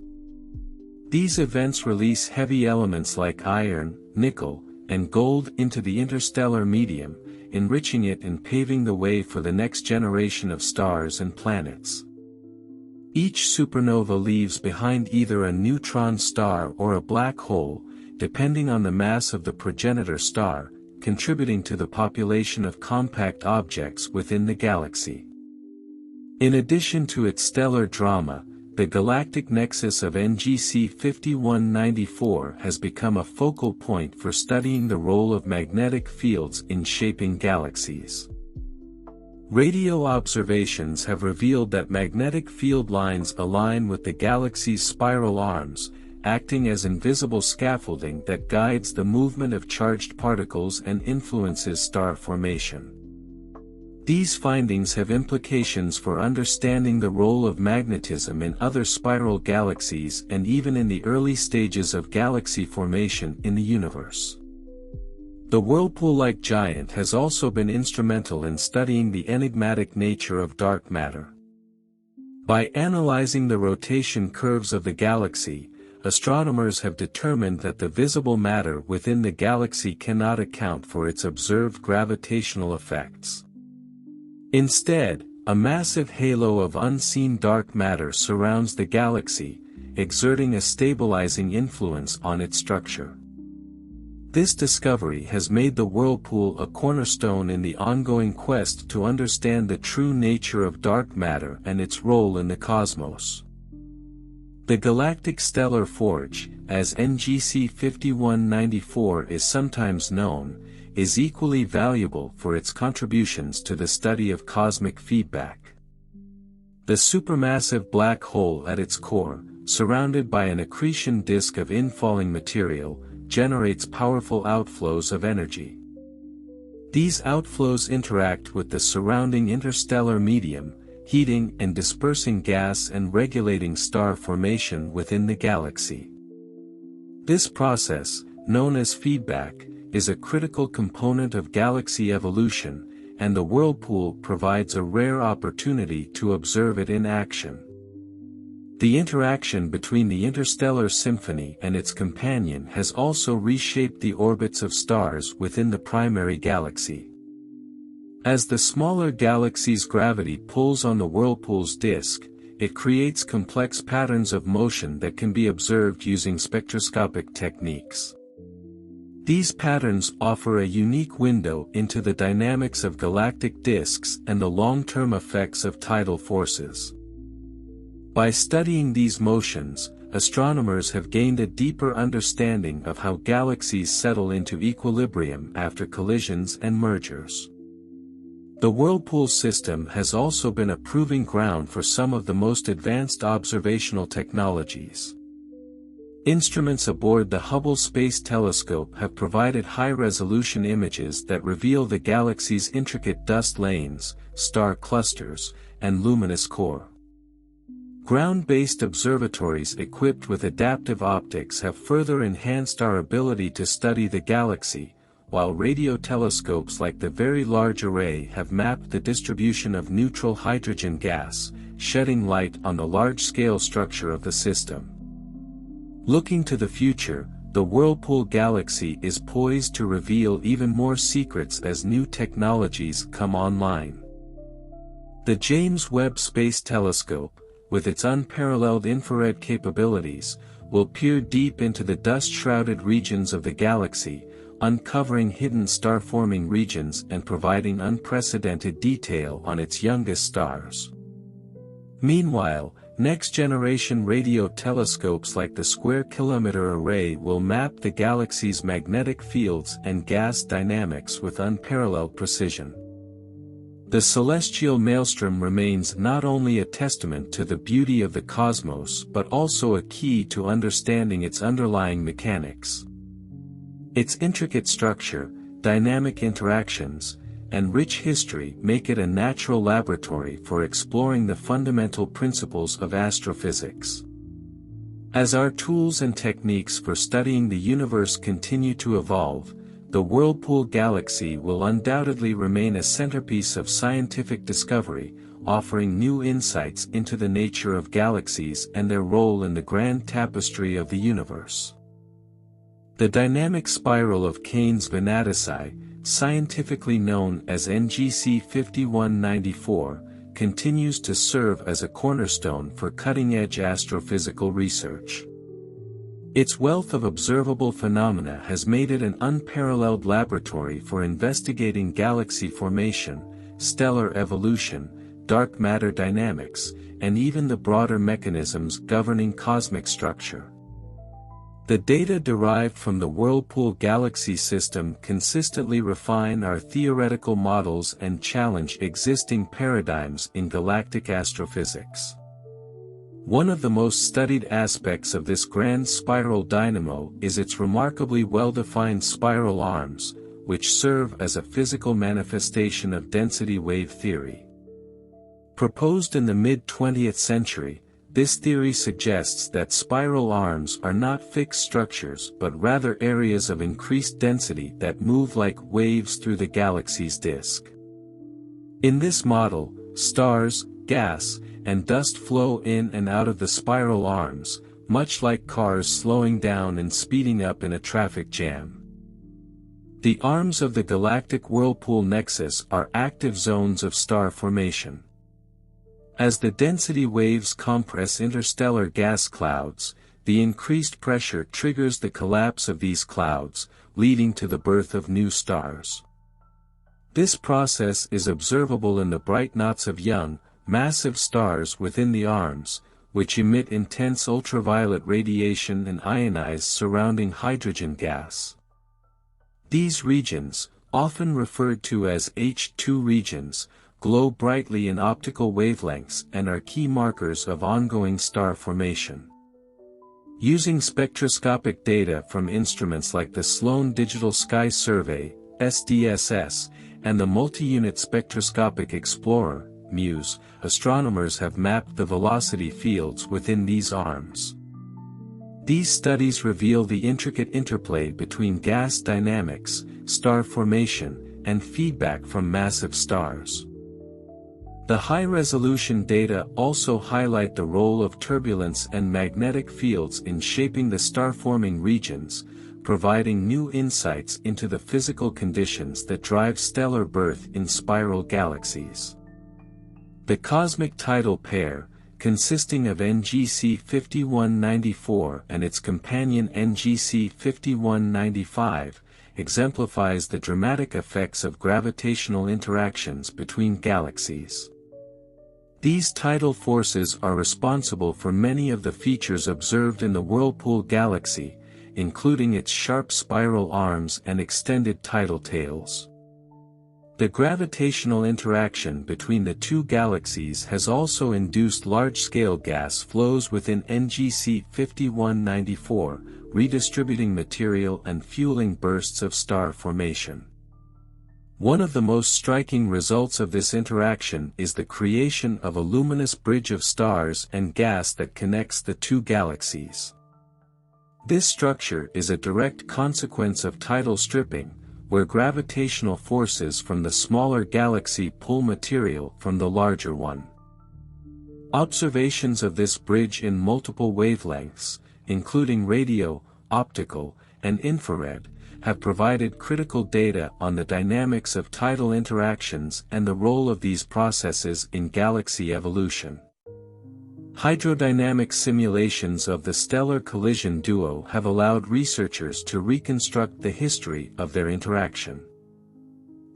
These events release heavy elements like iron, nickel, and gold into the interstellar medium, enriching it and paving the way for the next generation of stars and planets. Each supernova leaves behind either a neutron star or a black hole, depending on the mass of the progenitor star, contributing to the population of compact objects within the galaxy. In addition to its stellar drama, the galactic nexus of NGC 5194 has become a focal point for studying the role of magnetic fields in shaping galaxies. Radio observations have revealed that magnetic field lines align with the galaxy's spiral arms, acting as invisible scaffolding that guides the movement of charged particles and influences star formation. These findings have implications for understanding the role of magnetism in other spiral galaxies and even in the early stages of galaxy formation in the universe. The Whirlpool-like giant has also been instrumental in studying the enigmatic nature of dark matter. By analyzing the rotation curves of the galaxy, astronomers have determined that the visible matter within the galaxy cannot account for its observed gravitational effects. Instead, a massive halo of unseen dark matter surrounds the galaxy, exerting a stabilizing influence on its structure. This discovery has made the Whirlpool a cornerstone in the ongoing quest to understand the true nature of dark matter and its role in the cosmos. The galactic stellar forge, as NGC 5194 is sometimes known, is equally valuable for its contributions to the study of cosmic feedback. The supermassive black hole at its core, surrounded by an accretion disk of infalling material, generates powerful outflows of energy. These outflows interact with the surrounding interstellar medium, heating and dispersing gas and regulating star formation within the galaxy. This process, known as feedback, is a critical component of galaxy evolution, and the Whirlpool provides a rare opportunity to observe it in action. The interaction between the interstellar symphony and its companion has also reshaped the orbits of stars within the primary galaxy. As the smaller galaxy's gravity pulls on the Whirlpool's disk, it creates complex patterns of motion that can be observed using spectroscopic techniques. These patterns offer a unique window into the dynamics of galactic disks and the long-term effects of tidal forces. By studying these motions, astronomers have gained a deeper understanding of how galaxies settle into equilibrium after collisions and mergers. The Whirlpool system has also been a proving ground for some of the most advanced observational technologies. Instruments aboard the Hubble Space Telescope have provided high-resolution images that reveal the galaxy's intricate dust lanes, star clusters, and luminous core. Ground-based observatories equipped with adaptive optics have further enhanced our ability to study the galaxy, while radio telescopes like the Very Large Array have mapped the distribution of neutral hydrogen gas, shedding light on the large-scale structure of the system. Looking to the future, the Whirlpool Galaxy is poised to reveal even more secrets as new technologies come online. The James Webb Space Telescope, with its unparalleled infrared capabilities, will peer deep into the dust-shrouded regions of the galaxy, uncovering hidden star-forming regions and providing unprecedented detail on its youngest stars. Meanwhile, next-generation radio telescopes like the Square Kilometre Array will map the galaxy's magnetic fields and gas dynamics with unparalleled precision. The celestial maelstrom remains not only a testament to the beauty of the cosmos but also a key to understanding its underlying mechanics. Its intricate structure, dynamic interactions, and rich history make it a natural laboratory for exploring the fundamental principles of astrophysics. As our tools and techniques for studying the universe continue to evolve, the Whirlpool Galaxy will undoubtedly remain a centerpiece of scientific discovery, offering new insights into the nature of galaxies and their role in the grand tapestry of the universe. The dynamic spiral of Cain's Venatici, scientifically known as NGC 5194, continues to serve as a cornerstone for cutting-edge astrophysical research. Its wealth of observable phenomena has made it an unparalleled laboratory for investigating galaxy formation, stellar evolution, dark matter dynamics, and even the broader mechanisms governing cosmic structure. The data derived from the Whirlpool Galaxy system consistently refine our theoretical models and challenge existing paradigms in galactic astrophysics. One of the most studied aspects of this grand spiral dynamo is its remarkably well-defined spiral arms, which serve as a physical manifestation of density wave theory. Proposed in the mid-20th century, this theory suggests that spiral arms are not fixed structures but rather areas of increased density that move like waves through the galaxy's disk. In this model, stars, gas, and dust flow in and out of the spiral arms, much like cars slowing down and speeding up in a traffic jam. The arms of the galactic whirlpool nexus are active zones of star formation. As the density waves compress interstellar gas clouds, the increased pressure triggers the collapse of these clouds, leading to the birth of new stars. This process is observable in the bright knots of young, massive stars within the arms, which emit intense ultraviolet radiation and ionize surrounding hydrogen gas. These regions, often referred to as H2 regions, glow brightly in optical wavelengths and are key markers of ongoing star formation. Using spectroscopic data from instruments like the Sloan Digital Sky Survey, SDSS, and the Multi-Unit Spectroscopic Explorer, MUSE, astronomers have mapped the velocity fields within these arms. These studies reveal the intricate interplay between gas dynamics, star formation, and feedback from massive stars. The high-resolution data also highlight the role of turbulence and magnetic fields in shaping the star-forming regions, providing new insights into the physical conditions that drive stellar birth in spiral galaxies. The cosmic tidal pair, consisting of NGC 5194 and its companion NGC 5195, exemplifies the dramatic effects of gravitational interactions between galaxies. These tidal forces are responsible for many of the features observed in the Whirlpool Galaxy, including its sharp spiral arms and extended tidal tails. The gravitational interaction between the two galaxies has also induced large-scale gas flows within NGC 5194, redistributing material and fueling bursts of star formation. One of the most striking results of this interaction is the creation of a luminous bridge of stars and gas that connects the two galaxies. This structure is a direct consequence of tidal stripping, where gravitational forces from the smaller galaxy pull material from the larger one. Observations of this bridge in multiple wavelengths, including radio, optical, and infrared, have provided critical data on the dynamics of tidal interactions and the role of these processes in galaxy evolution. Hydrodynamic simulations of the stellar collision duo have allowed researchers to reconstruct the history of their interaction.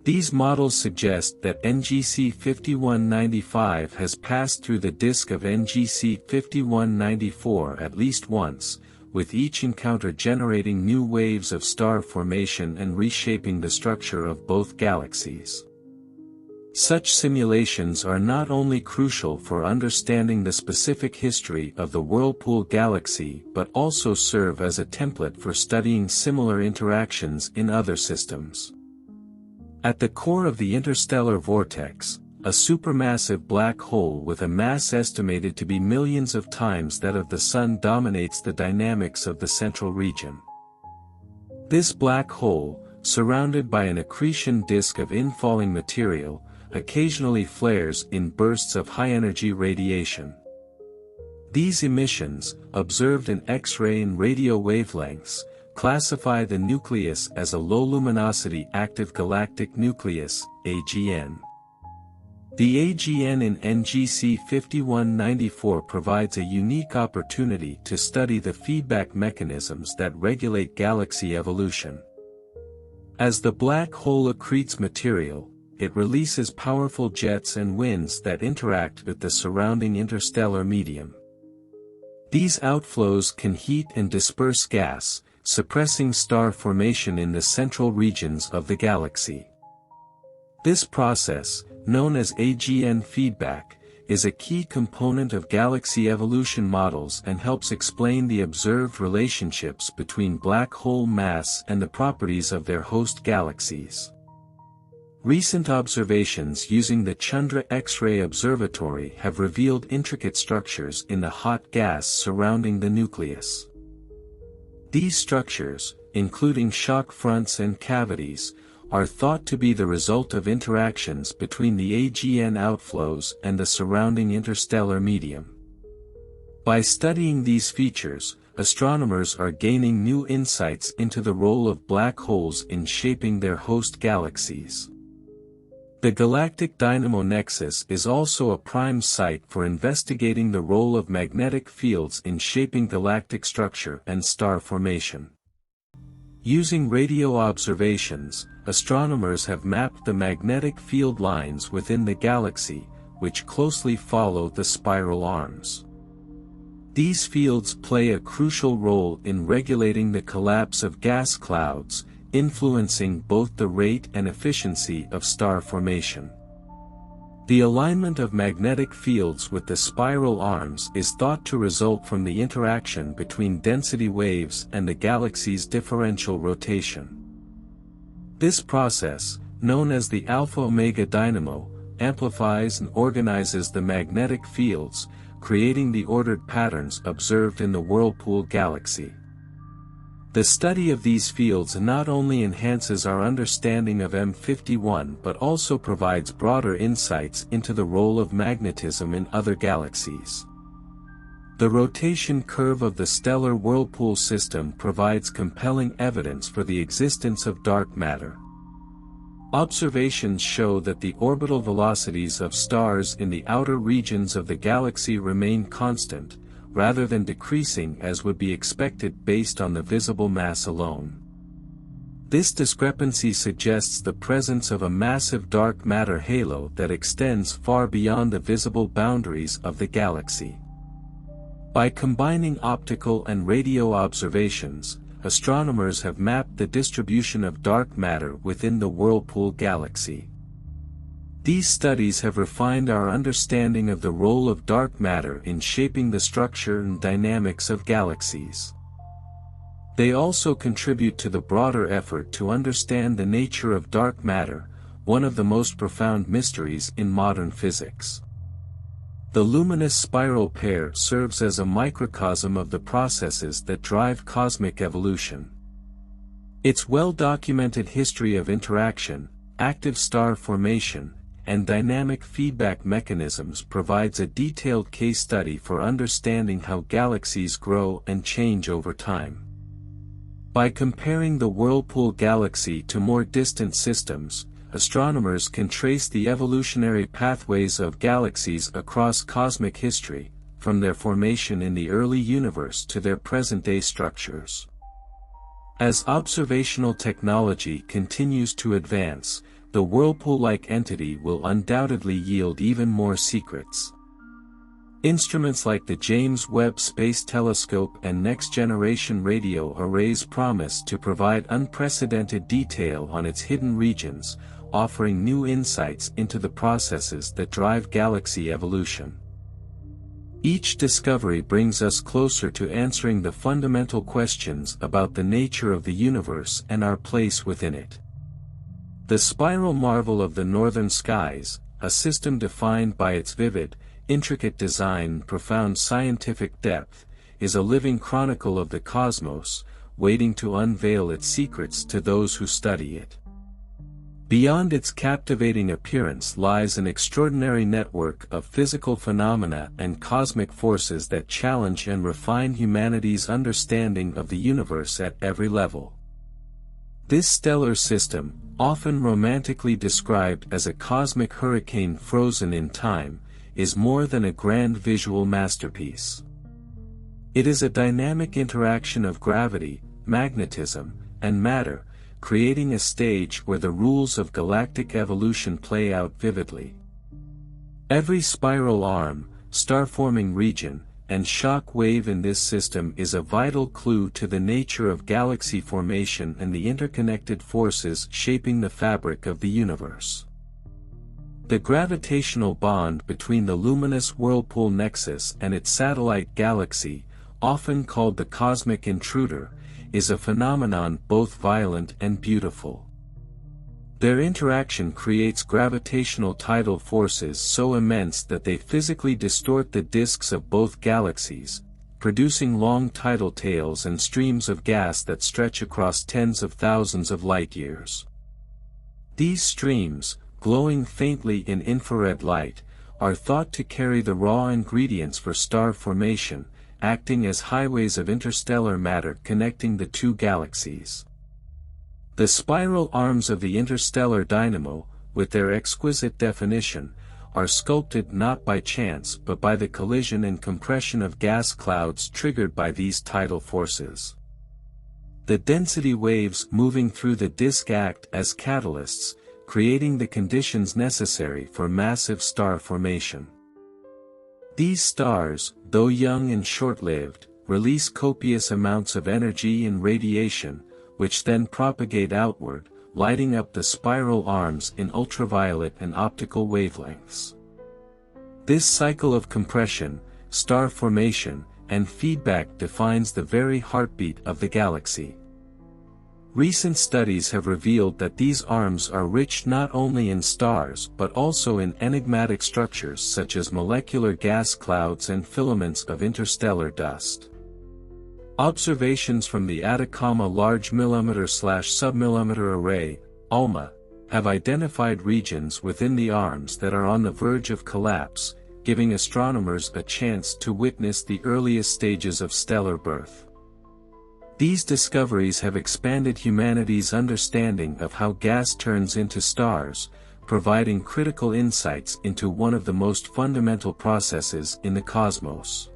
These models suggest that NGC 5195 has passed through the disk of NGC 5194 at least once, with each encounter generating new waves of star formation and reshaping the structure of both galaxies. Such simulations are not only crucial for understanding the specific history of the Whirlpool Galaxy but also serve as a template for studying similar interactions in other systems. At the core of the interstellar vortex, a supermassive black hole with a mass estimated to be millions of times that of the Sun dominates the dynamics of the central region. This black hole, surrounded by an accretion disk of infalling material, occasionally flares in bursts of high-energy radiation. These emissions, observed in X-ray and radio wavelengths, classify the nucleus as a low-luminosity active galactic nucleus, AGN. The AGN in NGC 5194 provides a unique opportunity to study the feedback mechanisms that regulate galaxy evolution. As the black hole accretes material, it releases powerful jets and winds that interact with the surrounding interstellar medium. These outflows can heat and disperse gas, suppressing star formation in the central regions of the galaxy. This process, known as AGN feedback, is a key component of galaxy evolution models and helps explain the observed relationships between black hole mass and the properties of their host galaxies. Recent observations using the Chandra X-ray Observatory have revealed intricate structures in the hot gas surrounding the nucleus. These structures, including shock fronts and cavities, are thought to be the result of interactions between the AGN outflows and the surrounding interstellar medium. By studying these features, astronomers are gaining new insights into the role of black holes in shaping their host galaxies. The galactic dynamo nexus is also a prime site for investigating the role of magnetic fields in shaping galactic structure and star formation. Using radio observations, astronomers have mapped the magnetic field lines within the galaxy, which closely follow the spiral arms. These fields play a crucial role in regulating the collapse of gas clouds, influencing both the rate and efficiency of star formation. The alignment of magnetic fields with the spiral arms is thought to result from the interaction between density waves and the galaxy's differential rotation. This process, known as the alpha-omega dynamo, amplifies and organizes the magnetic fields, creating the ordered patterns observed in the Whirlpool Galaxy. The study of these fields not only enhances our understanding of M51 but also provides broader insights into the role of magnetism in other galaxies. The rotation curve of the stellar Whirlpool system provides compelling evidence for the existence of dark matter. Observations show that the orbital velocities of stars in the outer regions of the galaxy remain constant, rather than decreasing as would be expected based on the visible mass alone. This discrepancy suggests the presence of a massive dark matter halo that extends far beyond the visible boundaries of the galaxy. By combining optical and radio observations, astronomers have mapped the distribution of dark matter within the Whirlpool Galaxy. These studies have refined our understanding of the role of dark matter in shaping the structure and dynamics of galaxies. They also contribute to the broader effort to understand the nature of dark matter, one of the most profound mysteries in modern physics. The luminous spiral pair serves as a microcosm of the processes that drive cosmic evolution. Its well-documented history of interaction, active star formation, and dynamic feedback mechanisms provides a detailed case study for understanding how galaxies grow and change over time. By comparing the Whirlpool Galaxy to more distant systems, astronomers can trace the evolutionary pathways of galaxies across cosmic history, from their formation in the early universe to their present-day structures. As observational technology continues to advance, the Whirlpool-like entity will undoubtedly yield even more secrets. Instruments like the James Webb Space Telescope and next-generation radio arrays promise to provide unprecedented detail on its hidden regions, offering new insights into the processes that drive galaxy evolution. Each discovery brings us closer to answering the fundamental questions about the nature of the universe and our place within it. The spiral marvel of the northern skies, a system defined by its vivid, intricate design and profound scientific depth, is a living chronicle of the cosmos, waiting to unveil its secrets to those who study it. Beyond its captivating appearance lies an extraordinary network of physical phenomena and cosmic forces that challenge and refine humanity's understanding of the universe at every level. This stellar system, often romantically described as a cosmic hurricane frozen in time, is more than a grand visual masterpiece. It is a dynamic interaction of gravity, magnetism, and matter, creating a stage where the rules of galactic evolution play out vividly. Every spiral arm, star-forming region, and shock wave in this system is a vital clue to the nature of galaxy formation and the interconnected forces shaping the fabric of the universe. The gravitational bond between the luminous Whirlpool nexus and its satellite galaxy, often called the cosmic intruder, is a phenomenon both violent and beautiful. Their interaction creates gravitational tidal forces so immense that they physically distort the disks of both galaxies, producing long tidal tails and streams of gas that stretch across tens of thousands of light-years. These streams, glowing faintly in infrared light, are thought to carry the raw ingredients for star formation, acting as highways of interstellar matter connecting the two galaxies. The spiral arms of the interstellar dynamo, with their exquisite definition, are sculpted not by chance but by the collision and compression of gas clouds triggered by these tidal forces. The density waves moving through the disk act as catalysts, creating the conditions necessary for massive star formation. These stars, though young and short-lived, release copious amounts of energy and radiation, which then propagate outward, lighting up the spiral arms in ultraviolet and optical wavelengths. This cycle of compression, star formation, and feedback defines the very heartbeat of the galaxy. Recent studies have revealed that these arms are rich not only in stars but also in enigmatic structures such as molecular gas clouds and filaments of interstellar dust. Observations from the Atacama Large Millimeter/Submillimeter Array, ALMA, have identified regions within the arms that are on the verge of collapse, giving astronomers a chance to witness the earliest stages of stellar birth. These discoveries have expanded humanity's understanding of how gas turns into stars, providing critical insights into one of the most fundamental processes in the cosmos.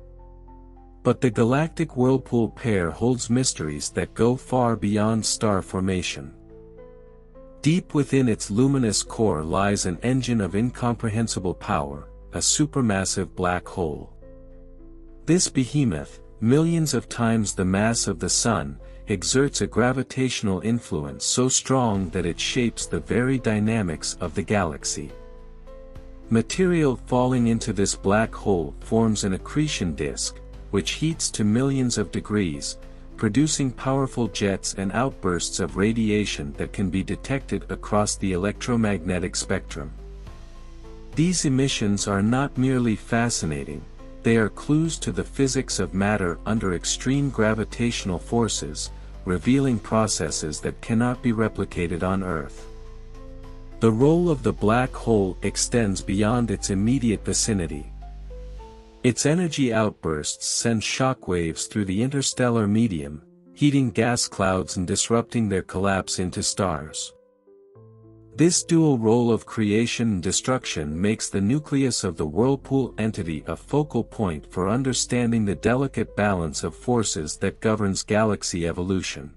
But the galactic Whirlpool pair holds mysteries that go far beyond star formation. Deep within its luminous core lies an engine of incomprehensible power, a supermassive black hole. This behemoth, millions of times the mass of the Sun, exerts a gravitational influence so strong that it shapes the very dynamics of the galaxy. Material falling into this black hole forms an accretion disk, which heats to millions of degrees, producing powerful jets and outbursts of radiation that can be detected across the electromagnetic spectrum. These emissions are not merely fascinating, they are clues to the physics of matter under extreme gravitational forces, revealing processes that cannot be replicated on Earth. The role of the black hole extends beyond its immediate vicinity. Its energy outbursts send shockwaves through the interstellar medium, heating gas clouds and disrupting their collapse into stars. This dual role of creation and destruction makes the nucleus of the Whirlpool entity a focal point for understanding the delicate balance of forces that governs galaxy evolution.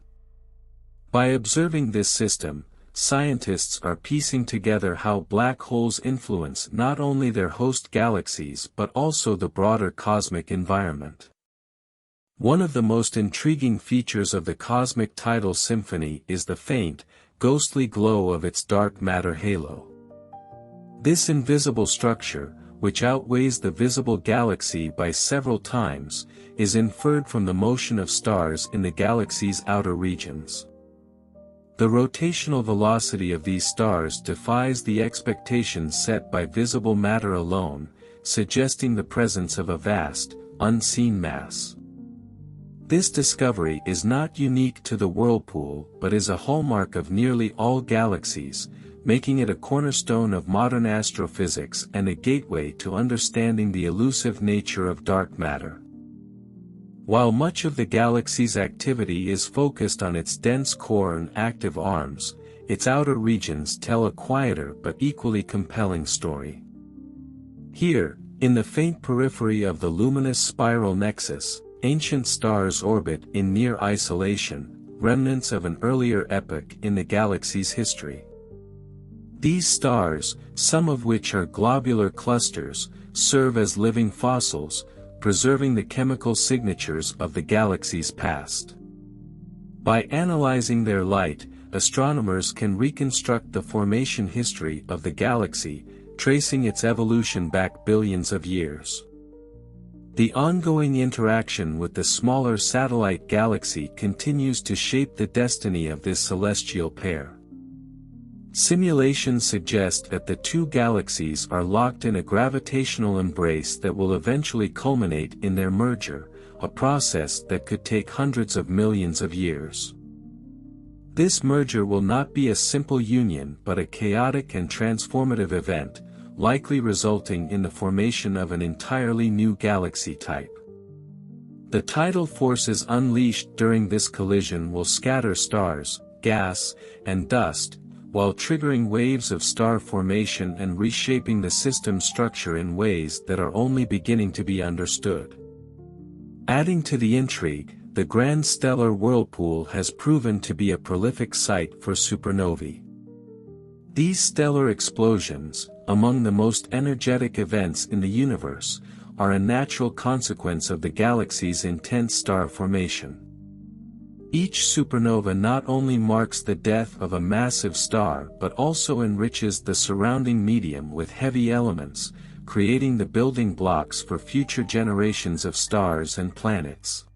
By observing this system, scientists are piecing together how black holes influence not only their host galaxies but also the broader cosmic environment. One of the most intriguing features of the cosmic tidal symphony is the faint, ghostly glow of its dark matter halo. This invisible structure, which outweighs the visible galaxy by several times, is inferred from the motion of stars in the galaxy's outer regions. The rotational velocity of these stars defies the expectations set by visible matter alone, suggesting the presence of a vast, unseen mass. This discovery is not unique to the Whirlpool but is a hallmark of nearly all galaxies, making it a cornerstone of modern astrophysics and a gateway to understanding the elusive nature of dark matter. While much of the galaxy's activity is focused on its dense core and active arms, its outer regions tell a quieter but equally compelling story. Here, in the faint periphery of the luminous spiral nexus, ancient stars orbit in near isolation, remnants of an earlier epoch in the galaxy's history. These stars, some of which are globular clusters, serve as living fossils, preserving the chemical signatures of the galaxy's past. By analyzing their light, astronomers can reconstruct the formation history of the galaxy, tracing its evolution back billions of years. The ongoing interaction with the smaller satellite galaxy continues to shape the destiny of this celestial pair. Simulations suggest that the two galaxies are locked in a gravitational embrace that will eventually culminate in their merger, a process that could take hundreds of millions of years. This merger will not be a simple union but a chaotic and transformative event, likely resulting in the formation of an entirely new galaxy type. The tidal forces unleashed during this collision will scatter stars, gas, and dust, while triggering waves of star formation and reshaping the system structure in ways that are only beginning to be understood. Adding to the intrigue, the grand stellar whirlpool has proven to be a prolific site for supernovae. These stellar explosions, among the most energetic events in the universe, are a natural consequence of the galaxy's intense star formation. Each supernova not only marks the death of a massive star but also enriches the surrounding medium with heavy elements, creating the building blocks for future generations of stars and planets.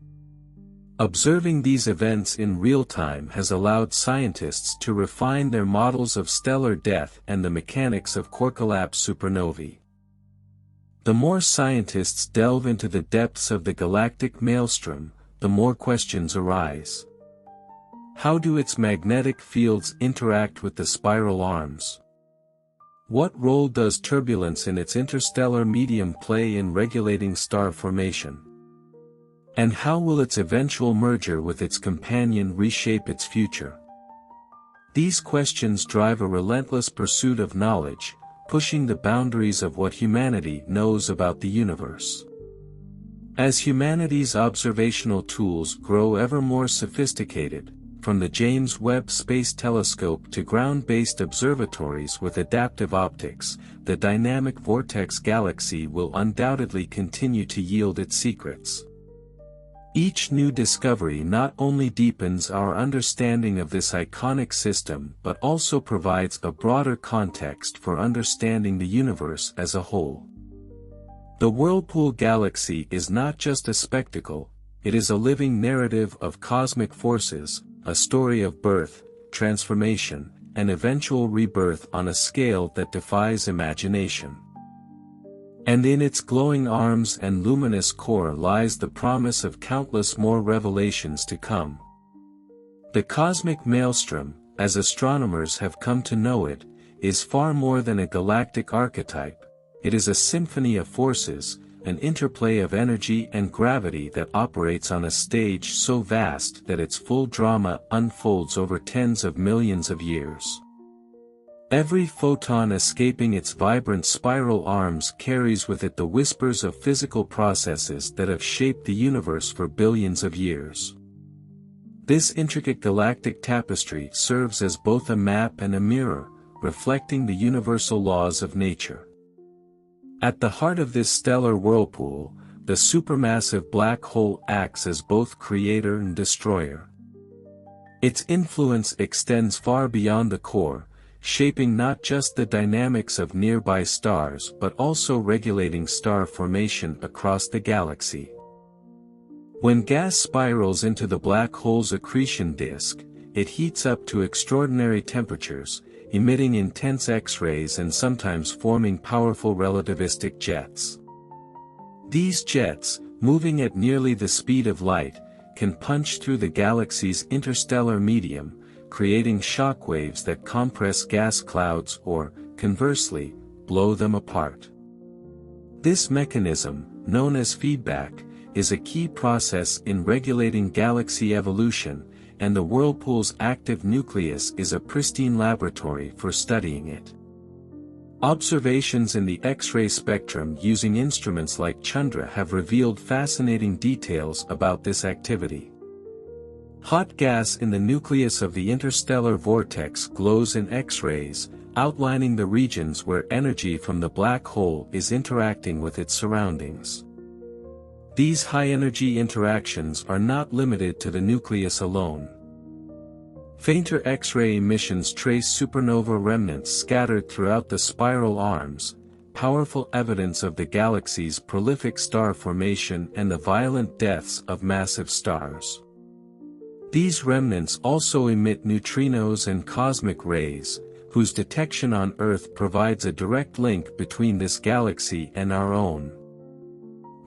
Observing these events in real time has allowed scientists to refine their models of stellar death and the mechanics of core-collapse supernovae. The more scientists delve into the depths of the galactic maelstrom, the more questions arise. How do its magnetic fields interact with the spiral arms? What role does turbulence in its interstellar medium play in regulating star formation? And how will its eventual merger with its companion reshape its future? These questions drive a relentless pursuit of knowledge, pushing the boundaries of what humanity knows about the universe. As humanity's observational tools grow ever more sophisticated, from the James Webb Space Telescope to ground-based observatories with adaptive optics, the dynamic vortex galaxy will undoubtedly continue to yield its secrets. Each new discovery not only deepens our understanding of this iconic system but also provides a broader context for understanding the universe as a whole. The Whirlpool Galaxy is not just a spectacle, it is a living narrative of cosmic forces, a story of birth, transformation, and eventual rebirth on a scale that defies imagination. And in its glowing arms and luminous core lies the promise of countless more revelations to come. The cosmic maelstrom, as astronomers have come to know it, is far more than a galactic archetype. It is a symphony of forces, an interplay of energy and gravity that operates on a stage so vast that its full drama unfolds over tens of millions of years. Every photon escaping its vibrant spiral arms carries with it the whispers of physical processes that have shaped the universe for billions of years. This intricate galactic tapestry serves as both a map and a mirror, reflecting the universal laws of nature. At the heart of this stellar whirlpool, the supermassive black hole acts as both creator and destroyer. Its influence extends far beyond the core, shaping not just the dynamics of nearby stars but also regulating star formation across the galaxy. When gas spirals into the black hole's accretion disk, it heats up to extraordinary temperatures, emitting intense X-rays and sometimes forming powerful relativistic jets. These jets, moving at nearly the speed of light, can punch through the galaxy's interstellar medium, creating shock waves that compress gas clouds or, conversely, blow them apart. This mechanism, known as feedback, is a key process in regulating galaxy evolution, and the Whirlpool's active nucleus is a pristine laboratory for studying it. Observations in the X-ray spectrum using instruments like Chandra have revealed fascinating details about this activity. Hot gas in the nucleus of the interstellar vortex glows in X-rays, outlining the regions where energy from the black hole is interacting with its surroundings. These high-energy interactions are not limited to the nucleus alone. Fainter X-ray emissions trace supernova remnants scattered throughout the spiral arms, powerful evidence of the galaxy's prolific star formation and the violent deaths of massive stars. These remnants also emit neutrinos and cosmic rays, whose detection on Earth provides a direct link between this galaxy and our own.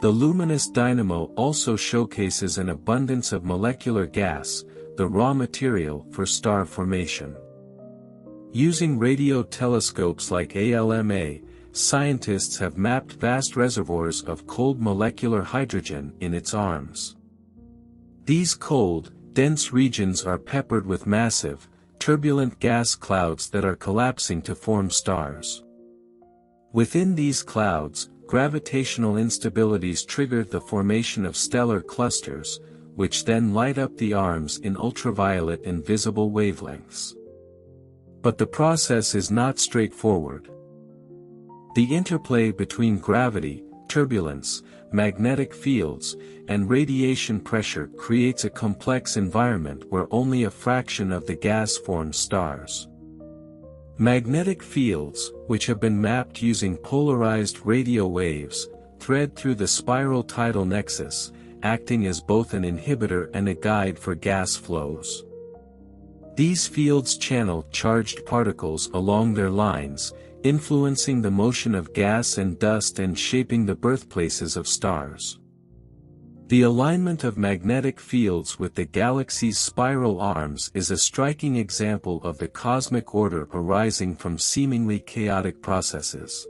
The luminous dynamo also showcases an abundance of molecular gas, the raw material for star formation. Using radio telescopes like ALMA, scientists have mapped vast reservoirs of cold molecular hydrogen in its arms. These cold, dense regions are peppered with massive, turbulent gas clouds that are collapsing to form stars. Within these clouds, gravitational instabilities trigger the formation of stellar clusters, which then light up the arms in ultraviolet and visible wavelengths. But the process is not straightforward. The interplay between gravity, turbulence, magnetic fields, and radiation pressure creates a complex environment where only a fraction of the gas forms stars. Magnetic fields, which have been mapped using polarized radio waves, thread through the spiral tidal nexus, acting as both an inhibitor and a guide for gas flows. These fields channel charged particles along their lines, influencing the motion of gas and dust and shaping the birthplaces of stars. The alignment of magnetic fields with the galaxy's spiral arms is a striking example of the cosmic order arising from seemingly chaotic processes.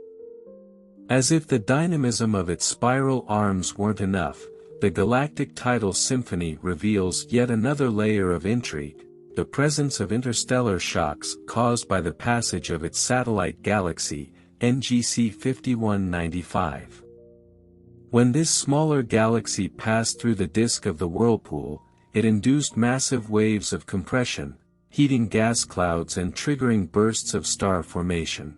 As if the dynamism of its spiral arms weren't enough, the galactic tidal symphony reveals yet another layer of intrigue: the presence of interstellar shocks caused by the passage of its satellite galaxy, NGC 5195. When this smaller galaxy passed through the disk of the Whirlpool, it induced massive waves of compression, heating gas clouds and triggering bursts of star formation.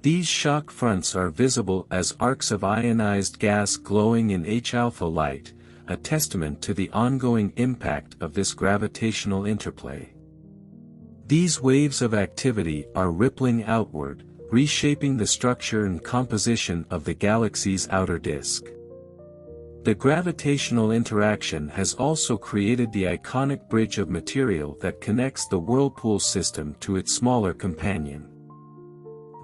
These shock fronts are visible as arcs of ionized gas glowing in H-alpha light, a testament to the ongoing impact of this gravitational interplay. These waves of activity are rippling outward, reshaping the structure and composition of the galaxy's outer disk. The gravitational interaction has also created the iconic bridge of material that connects the Whirlpool system to its smaller companion.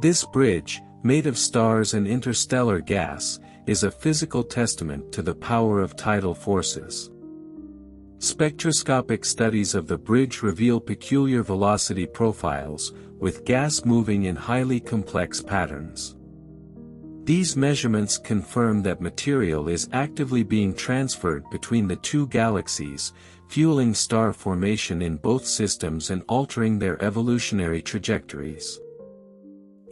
This bridge, made of stars and interstellar gas, is a physical testament to the power of tidal forces. Spectroscopic studies of the bridge reveal peculiar velocity profiles, with gas moving in highly complex patterns. These measurements confirm that material is actively being transferred between the two galaxies, fueling star formation in both systems and altering their evolutionary trajectories.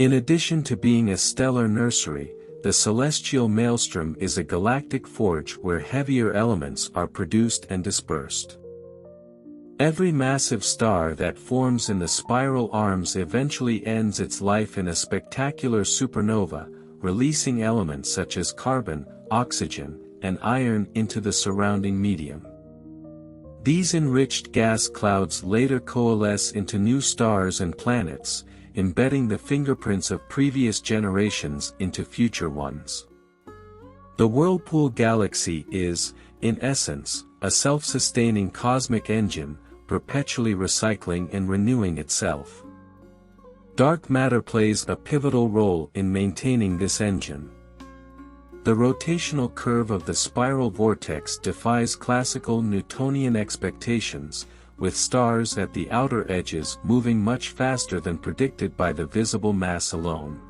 In addition to being a stellar nursery, the celestial maelstrom is a galactic forge where heavier elements are produced and dispersed. Every massive star that forms in the spiral arms eventually ends its life in a spectacular supernova, releasing elements such as carbon, oxygen, and iron into the surrounding medium. These enriched gas clouds later coalesce into new stars and planets, embedding the fingerprints of previous generations into future ones. The Whirlpool Galaxy is, in essence, a self-sustaining cosmic engine, perpetually recycling and renewing itself. Dark matter plays a pivotal role in maintaining this engine. The rotational curve of the spiral vortex defies classical Newtonian expectations, with stars at the outer edges moving much faster than predicted by the visible mass alone.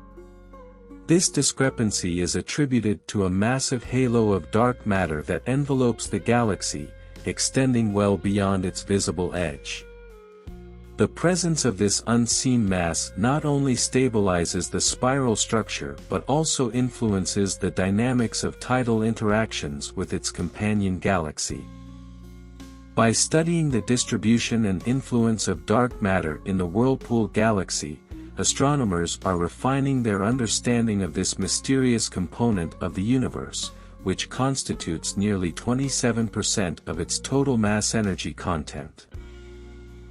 This discrepancy is attributed to a massive halo of dark matter that envelopes the galaxy, extending well beyond its visible edge. The presence of this unseen mass not only stabilizes the spiral structure but also influences the dynamics of tidal interactions with its companion galaxy. By studying the distribution and influence of dark matter in the Whirlpool Galaxy, astronomers are refining their understanding of this mysterious component of the universe, which constitutes nearly 27% of its total mass energy content.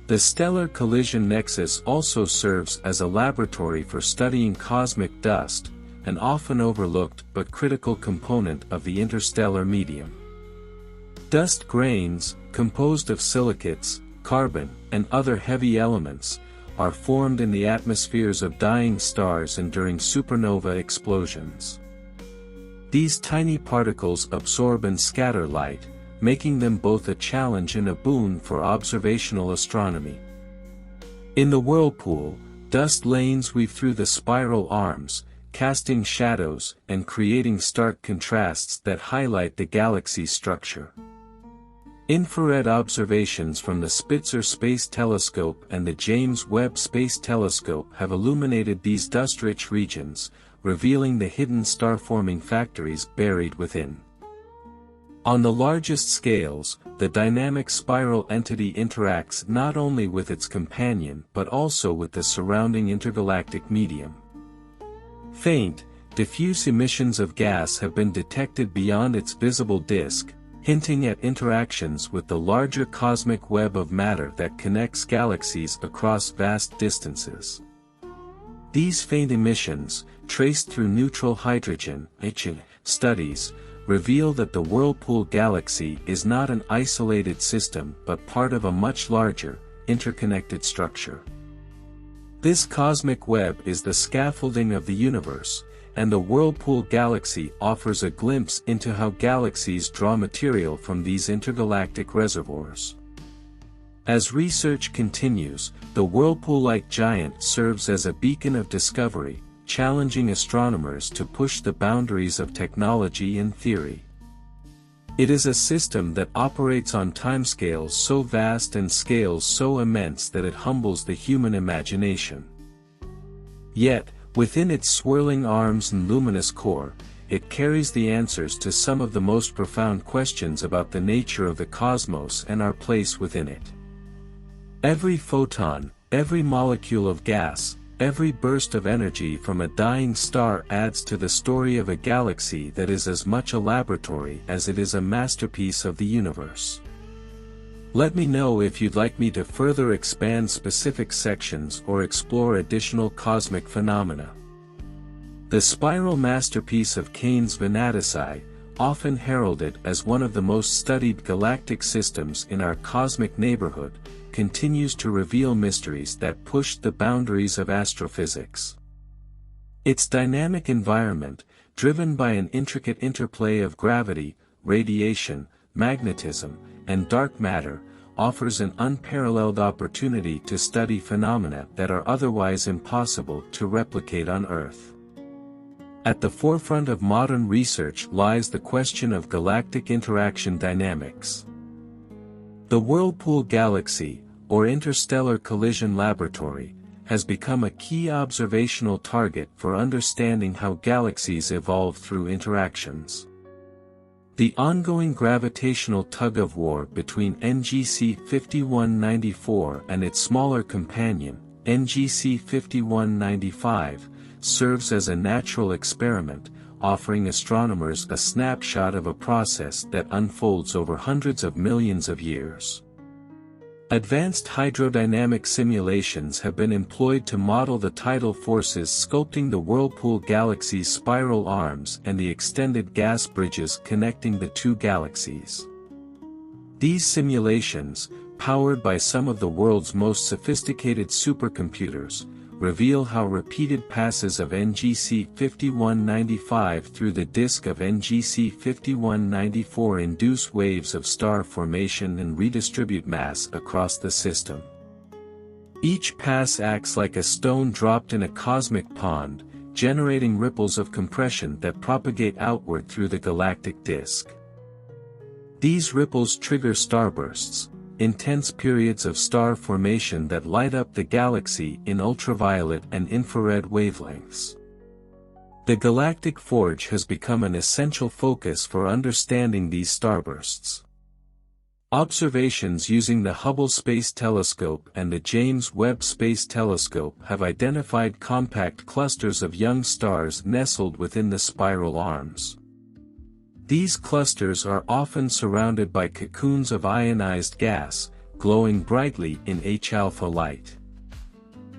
The stellar collision nexus also serves as a laboratory for studying cosmic dust, an often overlooked but critical component of the interstellar medium. Dust grains, composed of silicates, carbon, and other heavy elements, are formed in the atmospheres of dying stars and during supernova explosions. These tiny particles absorb and scatter light, making them both a challenge and a boon for observational astronomy. In the whirlpool, dust lanes weave through the spiral arms, casting shadows and creating stark contrasts that highlight the galaxy's structure. Infrared observations from the Spitzer Space Telescope and the James Webb Space Telescope have illuminated these dust-rich regions, revealing the hidden star-forming factories buried within. On the largest scales, the dynamic spiral entity interacts not only with its companion but also with the surrounding intergalactic medium. Faint, diffuse emissions of gas have been detected beyond its visible disk, hinting at interactions with the larger cosmic web of matter that connects galaxies across vast distances. These faint emissions, traced through neutral hydrogen studies, reveal that the Whirlpool Galaxy is not an isolated system but part of a much larger, interconnected structure. This cosmic web is the scaffolding of the universe, and the Whirlpool Galaxy offers a glimpse into how galaxies draw material from these intergalactic reservoirs. As research continues, the Whirlpool-like giant serves as a beacon of discovery, challenging astronomers to push the boundaries of technology and theory. It is a system that operates on timescales so vast and scales so immense that it humbles the human imagination. Yet, within its swirling arms and luminous core, it carries the answers to some of the most profound questions about the nature of the cosmos and our place within it. Every photon, every molecule of gas, every burst of energy from a dying star adds to the story of a galaxy that is as much a laboratory as it is a masterpiece of the universe. Let me know if you'd like me to further expand specific sections or explore additional cosmic phenomena. The spiral masterpiece of Cain's Venatici, often heralded as one of the most studied galactic systems in our cosmic neighborhood, continues to reveal mysteries that push the boundaries of astrophysics. Its dynamic environment, driven by an intricate interplay of gravity, radiation, magnetism, and dark matter, offers an unparalleled opportunity to study phenomena that are otherwise impossible to replicate on Earth. At the forefront of modern research lies the question of galactic interaction dynamics. The Whirlpool Galaxy, or Interstellar Collision Laboratory, has become a key observational target for understanding how galaxies evolve through interactions. The ongoing gravitational tug-of-war between NGC 5194 and its smaller companion, NGC 5195, serves as a natural experiment, offering astronomers a snapshot of a process that unfolds over hundreds of millions of years. Advanced hydrodynamic simulations have been employed to model the tidal forces sculpting the Whirlpool Galaxy's spiral arms and the extended gas bridges connecting the two galaxies. These simulations, powered by some of the world's most sophisticated supercomputers, reveal how repeated passes of NGC 5195 through the disk of NGC 5194 induce waves of star formation and redistribute mass across the system. Each pass acts like a stone dropped in a cosmic pond, generating ripples of compression that propagate outward through the galactic disk. These ripples trigger starbursts, intense periods of star formation that light up the galaxy in ultraviolet and infrared wavelengths. The galactic forge has become an essential focus for understanding these starbursts. Observations using the Hubble Space Telescope and the James Webb Space Telescope have identified compact clusters of young stars nestled within the spiral arms. These clusters are often surrounded by cocoons of ionized gas, glowing brightly in H-alpha light.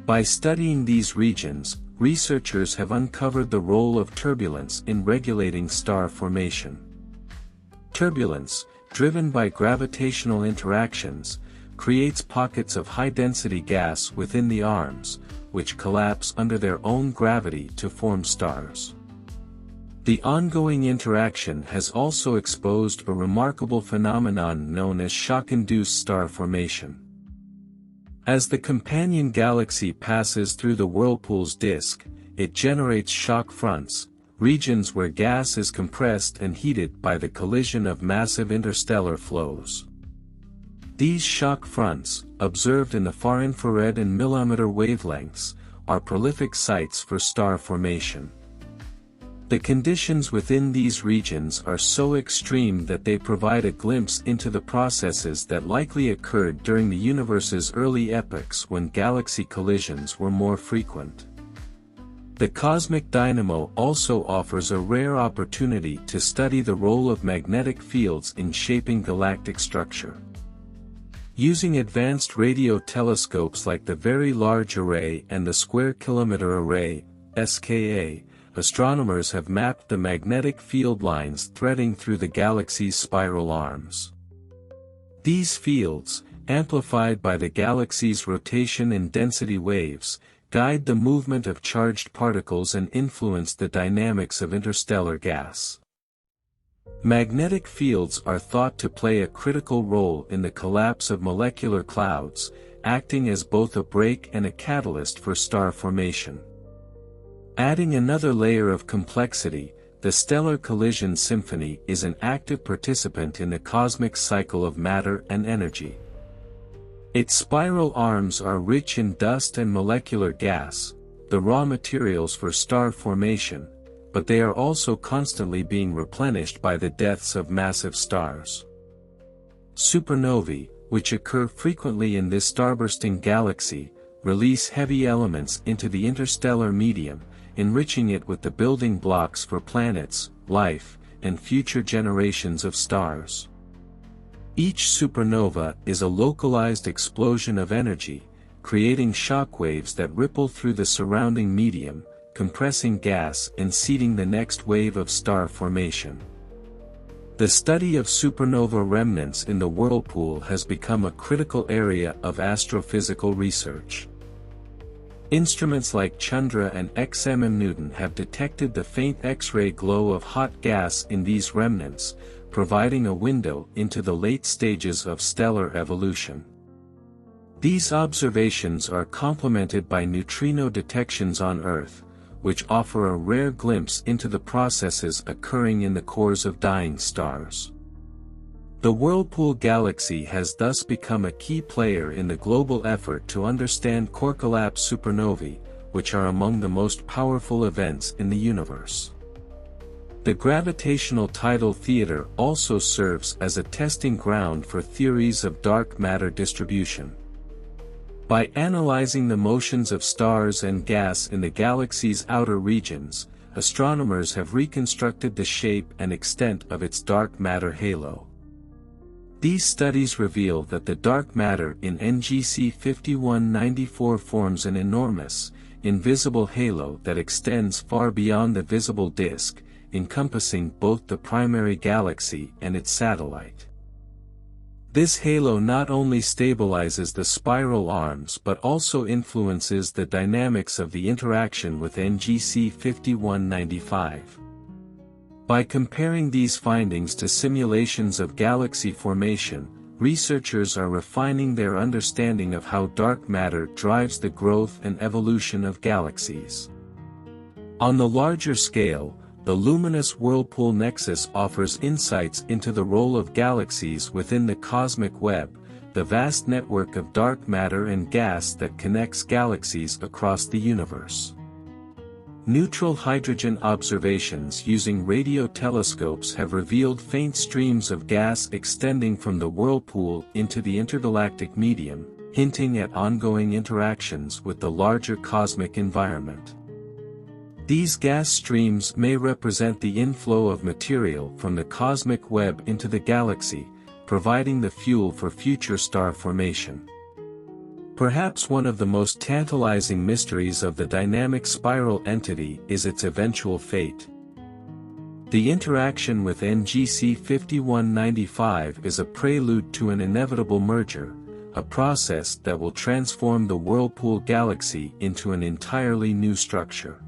By studying these regions, researchers have uncovered the role of turbulence in regulating star formation. Turbulence, driven by gravitational interactions, creates pockets of high-density gas within the arms, which collapse under their own gravity to form stars. The ongoing interaction has also exposed a remarkable phenomenon known as shock-induced star formation. As the companion galaxy passes through the Whirlpool's disk, it generates shock fronts, regions where gas is compressed and heated by the collision of massive interstellar flows. These shock fronts, observed in the far infrared and millimeter wavelengths, are prolific sites for star formation. The conditions within these regions are so extreme that they provide a glimpse into the processes that likely occurred during the universe's early epochs when galaxy collisions were more frequent. The cosmic dynamo also offers a rare opportunity to study the role of magnetic fields in shaping galactic structure. Using advanced radio telescopes like the Very Large Array and the Square Kilometre Array, SKA, astronomers have mapped the magnetic field lines threading through the galaxy's spiral arms. These fields, amplified by the galaxy's rotation and density waves, guide the movement of charged particles and influence the dynamics of interstellar gas. Magnetic fields are thought to play a critical role in the collapse of molecular clouds, acting as both a brake and a catalyst for star formation. Adding another layer of complexity, the stellar collision symphony is an active participant in the cosmic cycle of matter and energy. Its spiral arms are rich in dust and molecular gas, the raw materials for star formation, but they are also constantly being replenished by the deaths of massive stars. Supernovae, which occur frequently in this starbursting galaxy, release heavy elements into the interstellar medium, enriching it with the building blocks for planets, life, and future generations of stars. Each supernova is a localized explosion of energy, creating shockwaves that ripple through the surrounding medium, compressing gas and seeding the next wave of star formation. The study of supernova remnants in the Whirlpool has become a critical area of astrophysical research. Instruments like Chandra and XMM Newton have detected the faint X-ray glow of hot gas in these remnants, providing a window into the late stages of stellar evolution. These observations are complemented by neutrino detections on Earth, which offer a rare glimpse into the processes occurring in the cores of dying stars. The Whirlpool Galaxy has thus become a key player in the global effort to understand core collapse supernovae, which are among the most powerful events in the universe. The gravitational tidal theater also serves as a testing ground for theories of dark matter distribution. By analyzing the motions of stars and gas in the galaxy's outer regions, astronomers have reconstructed the shape and extent of its dark matter halo. These studies reveal that the dark matter in NGC 5194 forms an enormous, invisible halo that extends far beyond the visible disk, encompassing both the primary galaxy and its satellite. This halo not only stabilizes the spiral arms but also influences the dynamics of the interaction with NGC 5195. By comparing these findings to simulations of galaxy formation, researchers are refining their understanding of how dark matter drives the growth and evolution of galaxies. On the larger scale, the luminous Whirlpool nexus offers insights into the role of galaxies within the cosmic web, the vast network of dark matter and gas that connects galaxies across the universe. Neutral hydrogen observations using radio telescopes have revealed faint streams of gas extending from the whirlpool into the intergalactic medium, hinting at ongoing interactions with the larger cosmic environment. These gas streams may represent the inflow of material from the cosmic web into the galaxy, providing the fuel for future star formation. Perhaps one of the most tantalizing mysteries of the dynamic spiral entity is its eventual fate. The interaction with NGC 5195 is a prelude to an inevitable merger, a process that will transform the Whirlpool Galaxy into an entirely new structure.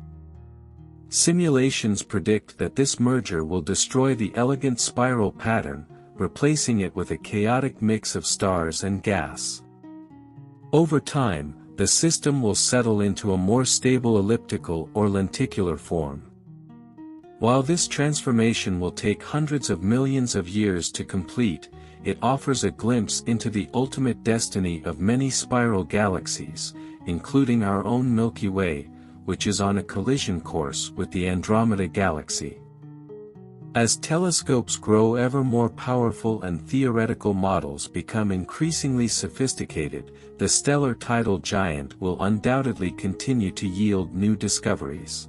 Simulations predict that this merger will destroy the elegant spiral pattern, replacing it with a chaotic mix of stars and gas. Over time, the system will settle into a more stable elliptical or lenticular form. While this transformation will take hundreds of millions of years to complete, it offers a glimpse into the ultimate destiny of many spiral galaxies, including our own Milky Way, which is on a collision course with the Andromeda Galaxy. As telescopes grow ever more powerful and theoretical models become increasingly sophisticated, the stellar tidal giant will undoubtedly continue to yield new discoveries.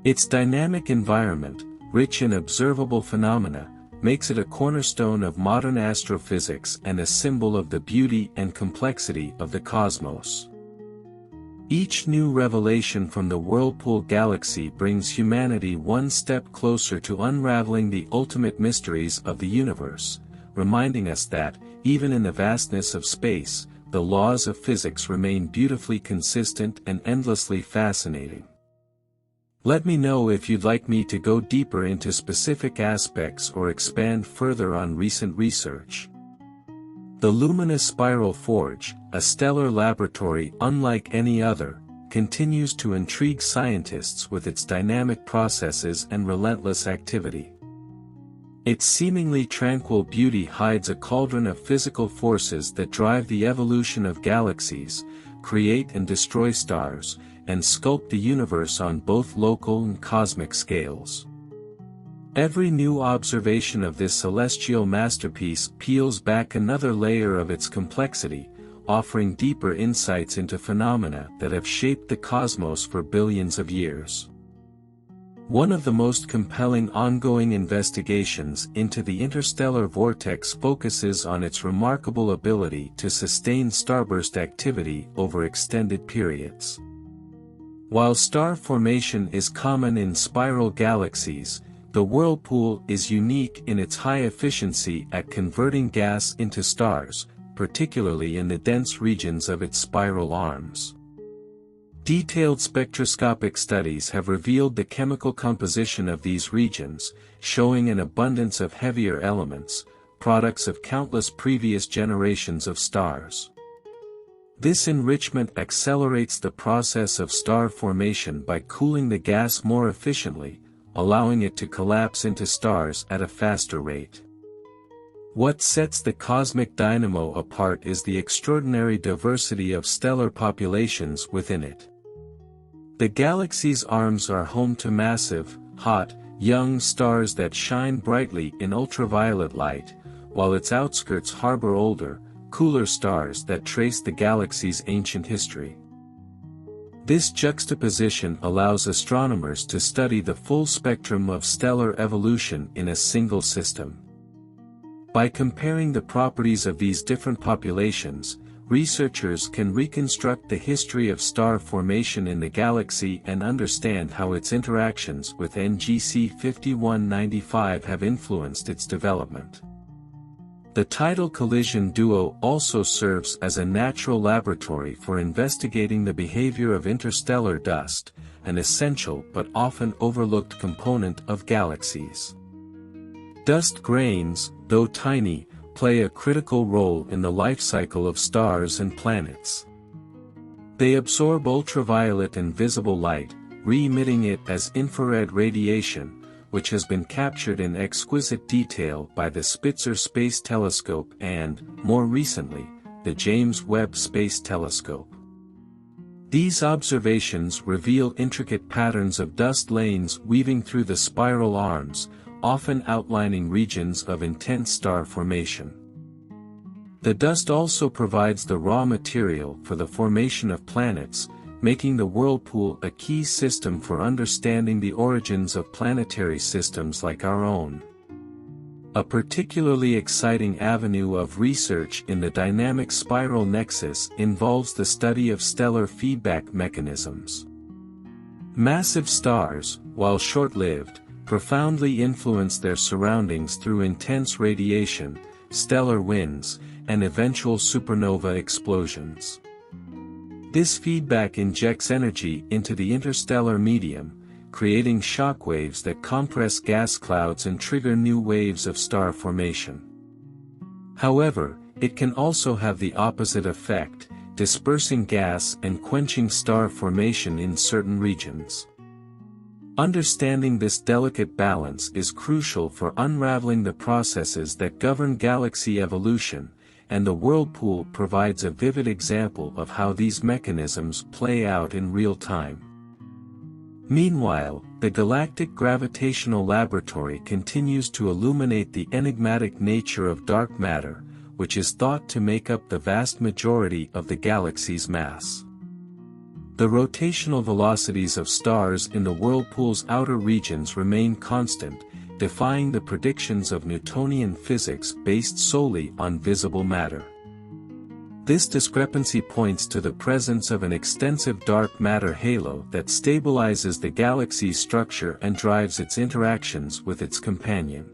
Its dynamic environment, rich in observable phenomena, makes it a cornerstone of modern astrophysics and a symbol of the beauty and complexity of the cosmos. Each new revelation from the Whirlpool Galaxy brings humanity one step closer to unraveling the ultimate mysteries of the universe, reminding us that, even in the vastness of space, the laws of physics remain beautifully consistent and endlessly fascinating. Let me know if you'd like me to go deeper into specific aspects or expand further on recent research. The luminous spiral forge, a stellar laboratory unlike any other, continues to intrigue scientists with its dynamic processes and relentless activity. Its seemingly tranquil beauty hides a cauldron of physical forces that drive the evolution of galaxies, create and destroy stars, and sculpt the universe on both local and cosmic scales. Every new observation of this celestial masterpiece peels back another layer of its complexity, offering deeper insights into phenomena that have shaped the cosmos for billions of years. One of the most compelling ongoing investigations into the interstellar vortex focuses on its remarkable ability to sustain starburst activity over extended periods. While star formation is common in spiral galaxies, the whirlpool is unique in its high efficiency at converting gas into stars, particularly in the dense regions of its spiral arms. Detailed spectroscopic studies have revealed the chemical composition of these regions, showing an abundance of heavier elements, products of countless previous generations of stars. This enrichment accelerates the process of star formation by cooling the gas more efficiently, allowing it to collapse into stars at a faster rate. What sets the cosmic dynamo apart is the extraordinary diversity of stellar populations within it. The galaxy's arms are home to massive, hot, young stars that shine brightly in ultraviolet light, while its outskirts harbor older, cooler stars that trace the galaxy's ancient history. This juxtaposition allows astronomers to study the full spectrum of stellar evolution in a single system. By comparing the properties of these different populations, researchers can reconstruct the history of star formation in the galaxy and understand how its interactions with NGC 5195 have influenced its development. The tidal collision duo also serves as a natural laboratory for investigating the behavior of interstellar dust, an essential but often overlooked component of galaxies. Dust grains, though tiny, play a critical role in the life cycle of stars and planets. They absorb ultraviolet and visible light, re-emitting it as infrared radiation, which has been captured in exquisite detail by the Spitzer Space Telescope and, more recently, the James Webb Space Telescope. These observations reveal intricate patterns of dust lanes weaving through the spiral arms, often outlining regions of intense star formation. The dust also provides the raw material for the formation of planets, making the Whirlpool a key system for understanding the origins of planetary systems like our own. A particularly exciting avenue of research in the dynamic spiral nexus involves the study of stellar feedback mechanisms. Massive stars, while short-lived, profoundly influence their surroundings through intense radiation, stellar winds, and eventual supernova explosions. This feedback injects energy into the interstellar medium, creating shockwaves that compress gas clouds and trigger new waves of star formation. However, it can also have the opposite effect, dispersing gas and quenching star formation in certain regions. Understanding this delicate balance is crucial for unraveling the processes that govern galaxy evolution, and the Whirlpool provides a vivid example of how these mechanisms play out in real time. Meanwhile, the Galactic Gravitational Laboratory continues to illuminate the enigmatic nature of dark matter, which is thought to make up the vast majority of the galaxy's mass. The rotational velocities of stars in the Whirlpool's outer regions remain constant, defying the predictions of Newtonian physics based solely on visible matter. This discrepancy points to the presence of an extensive dark matter halo that stabilizes the galaxy's structure and drives its interactions with its companion.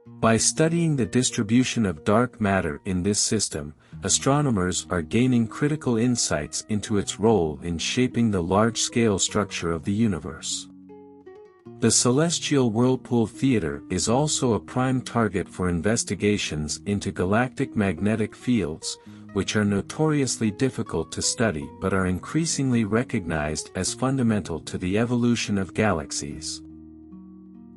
By studying the distribution of dark matter in this system, astronomers are gaining critical insights into its role in shaping the large-scale structure of the universe. The celestial Whirlpool Theater is also a prime target for investigations into galactic magnetic fields, which are notoriously difficult to study but are increasingly recognized as fundamental to the evolution of galaxies.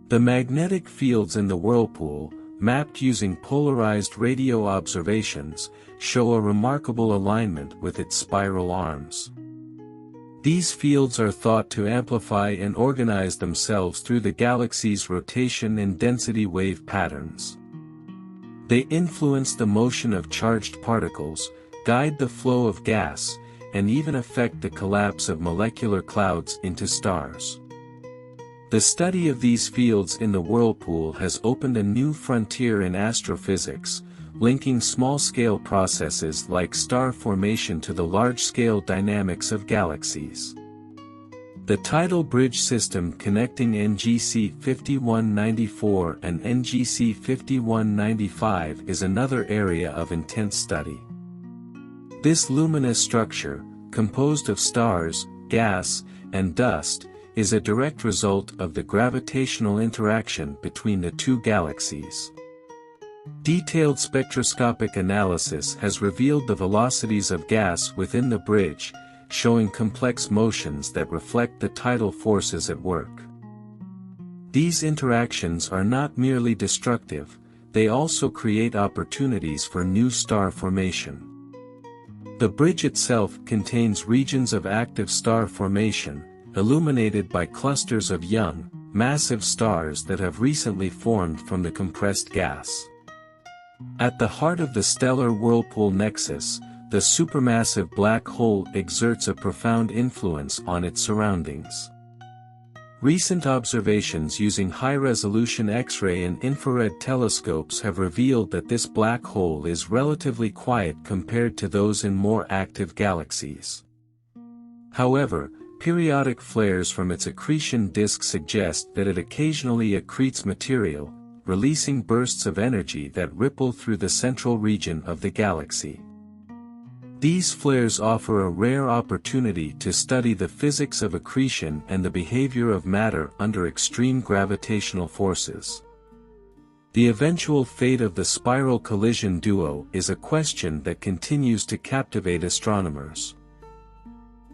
The magnetic fields in the Whirlpool, mapped using polarized radio observations, show a remarkable alignment with its spiral arms. These fields are thought to amplify and organize themselves through the galaxy's rotation and density wave patterns. They influence the motion of charged particles, guide the flow of gas, and even affect the collapse of molecular clouds into stars. The study of these fields in the Whirlpool has opened a new frontier in astrophysics, linking small-scale processes like star formation to the large-scale dynamics of galaxies. The tidal bridge system connecting NGC 5194 and NGC 5195 is another area of intense study. This luminous structure, composed of stars, gas, and dust, is a direct result of the gravitational interaction between the two galaxies. Detailed spectroscopic analysis has revealed the velocities of gas within the bridge, showing complex motions that reflect the tidal forces at work. These interactions are not merely destructive, they also create opportunities for new star formation. The bridge itself contains regions of active star formation, illuminated by clusters of young, massive stars that have recently formed from the compressed gas. At the heart of the stellar Whirlpool nexus, the supermassive black hole exerts a profound influence on its surroundings. Recent observations using high-resolution X-ray and infrared telescopes have revealed that this black hole is relatively quiet compared to those in more active galaxies. However, periodic flares from its accretion disk suggest that it occasionally accretes material, releasing bursts of energy that ripple through the central region of the galaxy. These flares offer a rare opportunity to study the physics of accretion and the behavior of matter under extreme gravitational forces. The eventual fate of the spiral collision duo is a question that continues to captivate astronomers.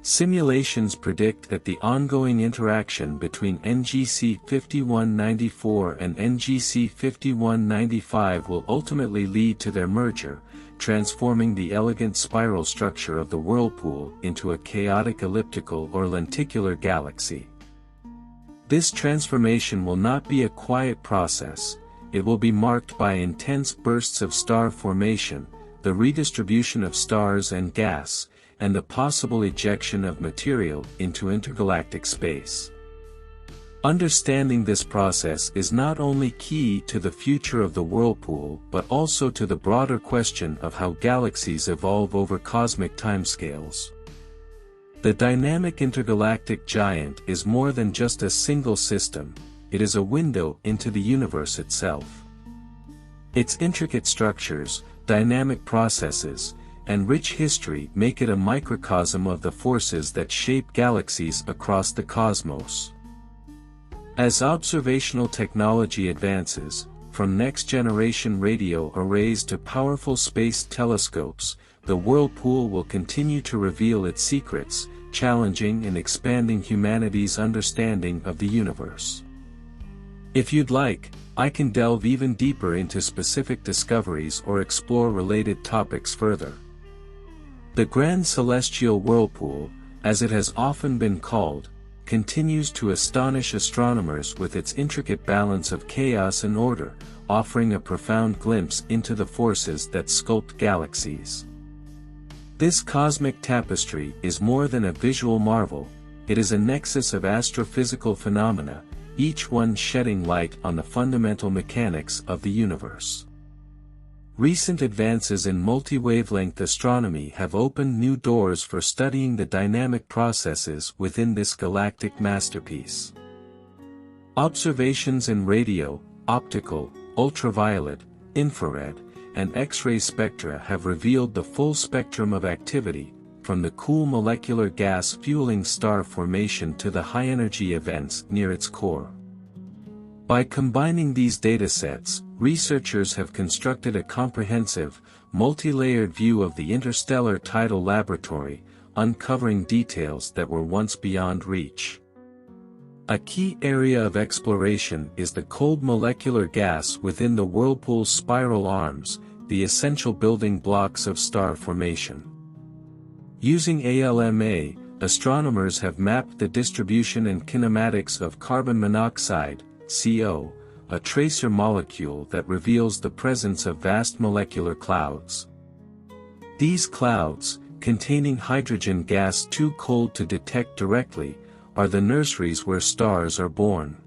Simulations predict that the ongoing interaction between NGC 5194 and NGC 5195 will ultimately lead to their merger, transforming the elegant spiral structure of the Whirlpool into a chaotic elliptical or lenticular galaxy. This transformation will not be a quiet process. It will be marked by intense bursts of star formation, the redistribution of stars and gas, and the possible ejection of material into intergalactic space. Understanding this process is not only key to the future of the Whirlpool but also to the broader question of how galaxies evolve over cosmic timescales. The dynamic intergalactic giant is more than just a single system, it is a window into the universe itself. Its intricate structures, dynamic processes, and rich history make it a microcosm of the forces that shape galaxies across the cosmos. As observational technology advances, from next-generation radio arrays to powerful space telescopes, the Whirlpool will continue to reveal its secrets, challenging and expanding humanity's understanding of the universe. If you'd like, I can delve even deeper into specific discoveries or explore related topics further. The Grand Celestial Whirlpool, as it has often been called, continues to astonish astronomers with its intricate balance of chaos and order, offering a profound glimpse into the forces that sculpt galaxies. This cosmic tapestry is more than a visual marvel, it is a nexus of astrophysical phenomena, each one shedding light on the fundamental mechanics of the universe. Recent advances in multi-wavelength astronomy have opened new doors for studying the dynamic processes within this galactic masterpiece. Observations in radio, optical, ultraviolet, infrared, and X-ray spectra have revealed the full spectrum of activity, from the cool molecular gas fueling star formation to the high-energy events near its core. By combining these datasets, researchers have constructed a comprehensive, multi-layered view of the interstellar tidal laboratory, uncovering details that were once beyond reach. A key area of exploration is the cold molecular gas within the Whirlpool's spiral arms, the essential building blocks of star formation. Using ALMA, astronomers have mapped the distribution and kinematics of carbon monoxide, CO, a tracer molecule that reveals the presence of vast molecular clouds. These clouds, containing hydrogen gas too cold to detect directly, are the nurseries where stars are born.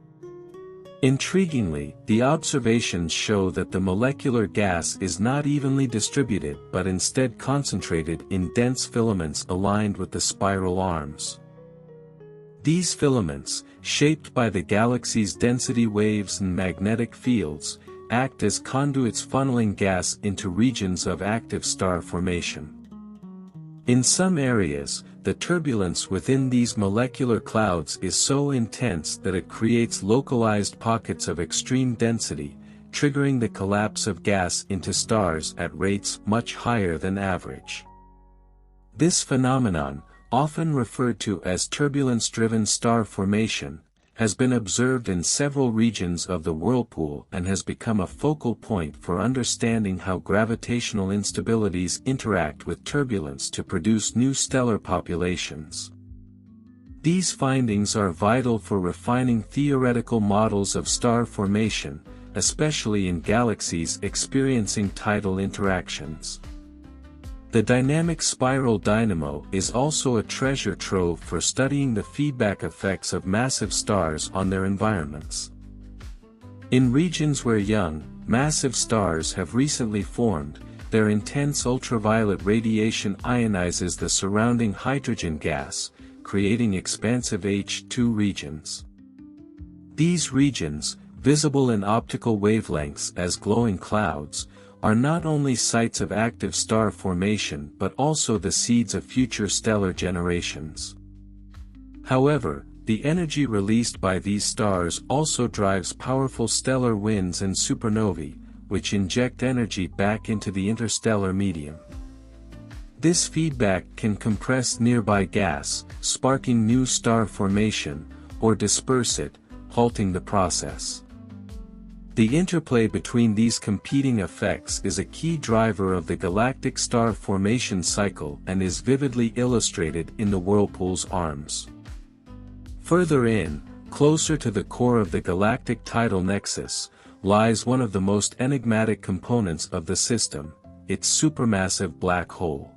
Intriguingly, the observations show that the molecular gas is not evenly distributed but instead concentrated in dense filaments aligned with the spiral arms. These filaments, shaped by the galaxy's density waves and magnetic fields, act as conduits funneling gas into regions of active star formation. In some areas, the turbulence within these molecular clouds is so intense that it creates localized pockets of extreme density, triggering the collapse of gas into stars at rates much higher than average. This phenomenon, often referred to as turbulence-driven star formation, has been observed in several regions of the Whirlpool and has become a focal point for understanding how gravitational instabilities interact with turbulence to produce new stellar populations. These findings are vital for refining theoretical models of star formation, especially in galaxies experiencing tidal interactions. The dynamic spiral dynamo is also a treasure trove for studying the feedback effects of massive stars on their environments. In regions where young, massive stars have recently formed, their intense ultraviolet radiation ionizes the surrounding hydrogen gas, creating expansive H2 regions. These regions, visible in optical wavelengths as glowing clouds, are not only sites of active star formation but also the seeds of future stellar generations. However, the energy released by these stars also drives powerful stellar winds and supernovae, which inject energy back into the interstellar medium. This feedback can compress nearby gas, sparking new star formation, or disperse it, halting the process. The interplay between these competing effects is a key driver of the galactic star formation cycle and is vividly illustrated in the Whirlpool's arms. Further in, closer to the core of the galactic tidal nexus, lies one of the most enigmatic components of the system, its supermassive black hole.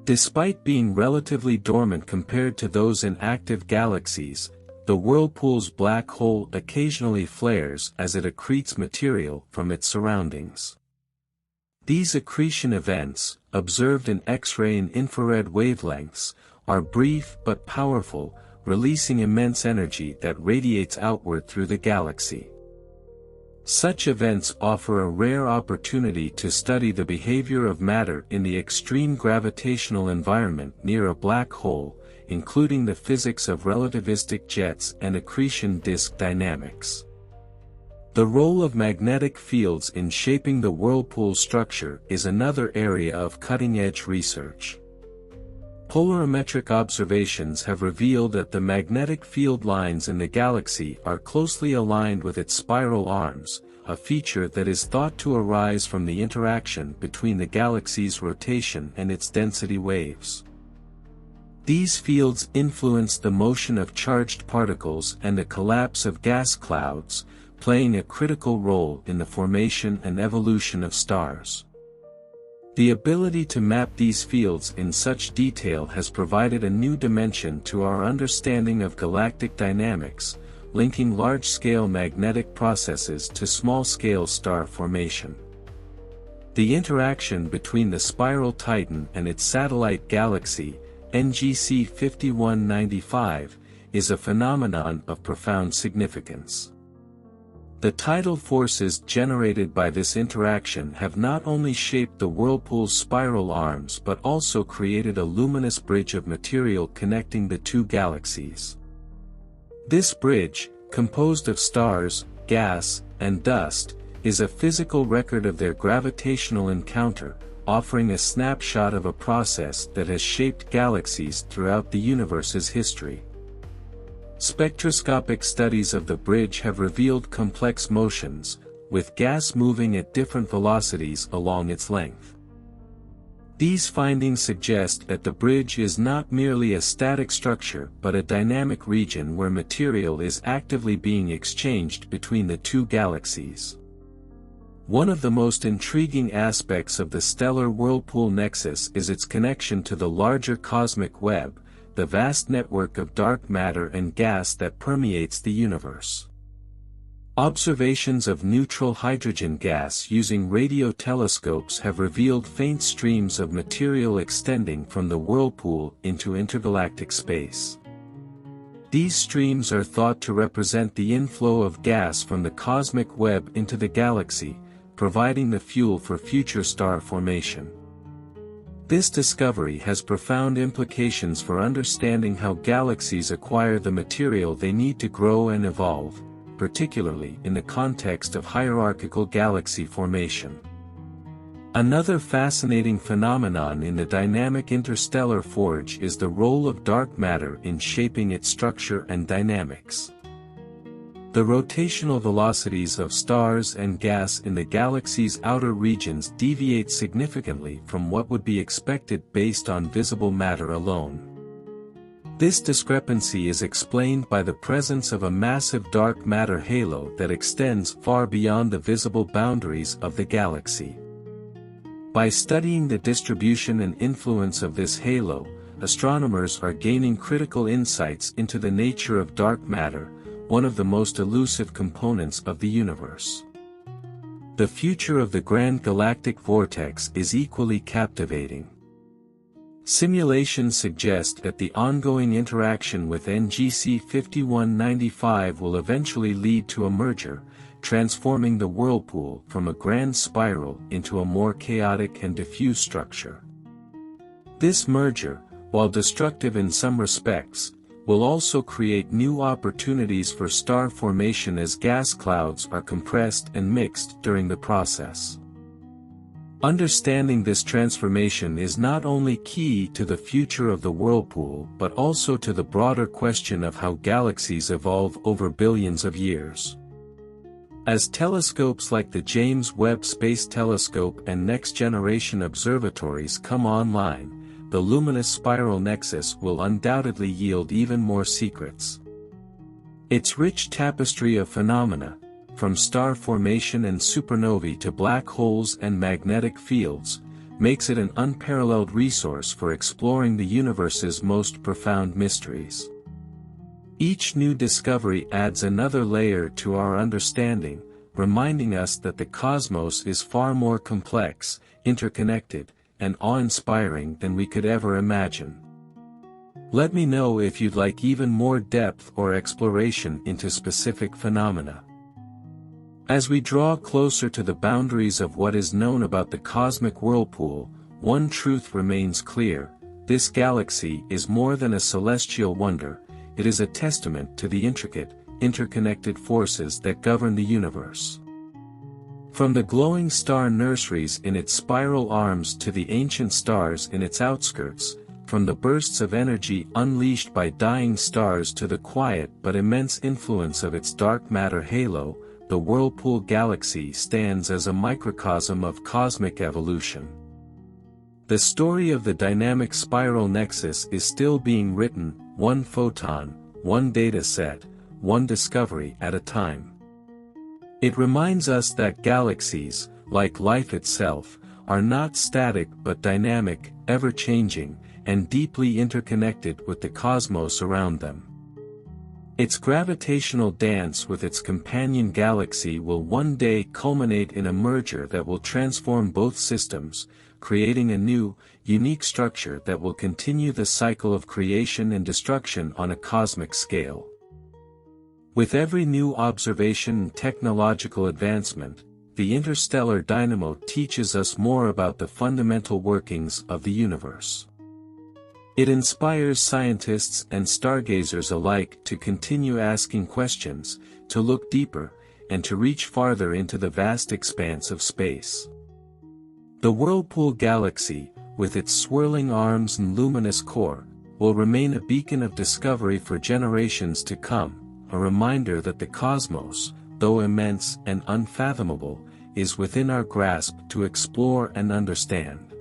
Despite being relatively dormant compared to those in active galaxies, the Whirlpool's black hole occasionally flares as it accretes material from its surroundings. These accretion events, observed in X-ray and infrared wavelengths, are brief but powerful, releasing immense energy that radiates outward through the galaxy. Such events offer a rare opportunity to study the behavior of matter in the extreme gravitational environment near a black hole, including the physics of relativistic jets and accretion disk dynamics. The role of magnetic fields in shaping the Whirlpool structure is another area of cutting-edge research. Polarimetric observations have revealed that the magnetic field lines in the galaxy are closely aligned with its spiral arms, a feature that is thought to arise from the interaction between the galaxy's rotation and its density waves. These fields influence the motion of charged particles and the collapse of gas clouds, playing a critical role in the formation and evolution of stars. The ability to map these fields in such detail has provided a new dimension to our understanding of galactic dynamics, linking large-scale magnetic processes to small-scale star formation. The interaction between the spiral Titan and its satellite galaxy, NGC 5195, is a phenomenon of profound significance. The tidal forces generated by this interaction have not only shaped the Whirlpool's spiral arms but also created a luminous bridge of material connecting the two galaxies. This bridge, composed of stars, gas, and dust, is a physical record of their gravitational encounter, offering a snapshot of a process that has shaped galaxies throughout the universe's history. Spectroscopic studies of the bridge have revealed complex motions, with gas moving at different velocities along its length. These findings suggest that the bridge is not merely a static structure but a dynamic region where material is actively being exchanged between the two galaxies. One of the most intriguing aspects of the stellar Whirlpool nexus is its connection to the larger cosmic web, the vast network of dark matter and gas that permeates the universe. Observations of neutral hydrogen gas using radio telescopes have revealed faint streams of material extending from the Whirlpool into intergalactic space. These streams are thought to represent the inflow of gas from the cosmic web into the galaxy, providing the fuel for future star formation. This discovery has profound implications for understanding how galaxies acquire the material they need to grow and evolve, particularly in the context of hierarchical galaxy formation. Another fascinating phenomenon in the dynamic interstellar forge is the role of dark matter in shaping its structure and dynamics. The rotational velocities of stars and gas in the galaxy's outer regions deviate significantly from what would be expected based on visible matter alone. This discrepancy is explained by the presence of a massive dark matter halo that extends far beyond the visible boundaries of the galaxy. By studying the distribution and influence of this halo, astronomers are gaining critical insights into the nature of dark matter, one of the most elusive components of the universe. The future of the grand galactic vortex is equally captivating. Simulations suggest that the ongoing interaction with NGC 5195 will eventually lead to a merger, transforming the whirlpool from a grand spiral into a more chaotic and diffuse structure. This merger, while destructive in some respects, will also create new opportunities for star formation as gas clouds are compressed and mixed during the process. Understanding this transformation is not only key to the future of the whirlpool but also to the broader question of how galaxies evolve over billions of years. As telescopes like the James Webb Space Telescope and next-generation observatories come online, the luminous spiral nexus will undoubtedly yield even more secrets. Its rich tapestry of phenomena, from star formation and supernovae to black holes and magnetic fields, makes it an unparalleled resource for exploring the universe's most profound mysteries. Each new discovery adds another layer to our understanding, reminding us that the cosmos is far more complex, interconnected, and awe-inspiring than we could ever imagine. Let me know if you'd like even more depth or exploration into specific phenomena. As we draw closer to the boundaries of what is known about the cosmic whirlpool, one truth remains clear: this galaxy is more than a celestial wonder, it is a testament to the intricate, interconnected forces that govern the universe. From the glowing star nurseries in its spiral arms to the ancient stars in its outskirts, from the bursts of energy unleashed by dying stars to the quiet but immense influence of its dark matter halo, the Whirlpool Galaxy stands as a microcosm of cosmic evolution. The story of the dynamic spiral nexus is still being written, one photon, one data set, one discovery at a time. It reminds us that galaxies, like life itself, are not static but dynamic, ever-changing, and deeply interconnected with the cosmos around them. Its gravitational dance with its companion galaxy will one day culminate in a merger that will transform both systems, creating a new, unique structure that will continue the cycle of creation and destruction on a cosmic scale. With every new observation and technological advancement, the interstellar dynamo teaches us more about the fundamental workings of the universe. It inspires scientists and stargazers alike to continue asking questions, to look deeper, and to reach farther into the vast expanse of space. The Whirlpool Galaxy, with its swirling arms and luminous core, will remain a beacon of discovery for generations to come, a reminder that the cosmos, though immense and unfathomable, is within our grasp to explore and understand.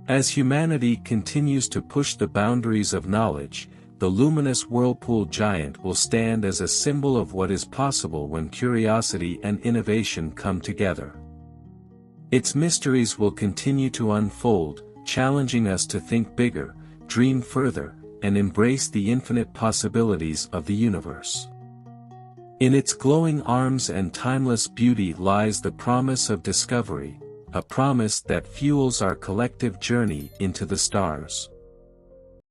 As humanity continues to push the boundaries of knowledge, the luminous whirlpool giant will stand as a symbol of what is possible when curiosity and innovation come together. Its mysteries will continue to unfold, challenging us to think bigger, dream further, and embrace the infinite possibilities of the universe. In its glowing arms and timeless beauty lies the promise of discovery, a promise that fuels our collective journey into the stars.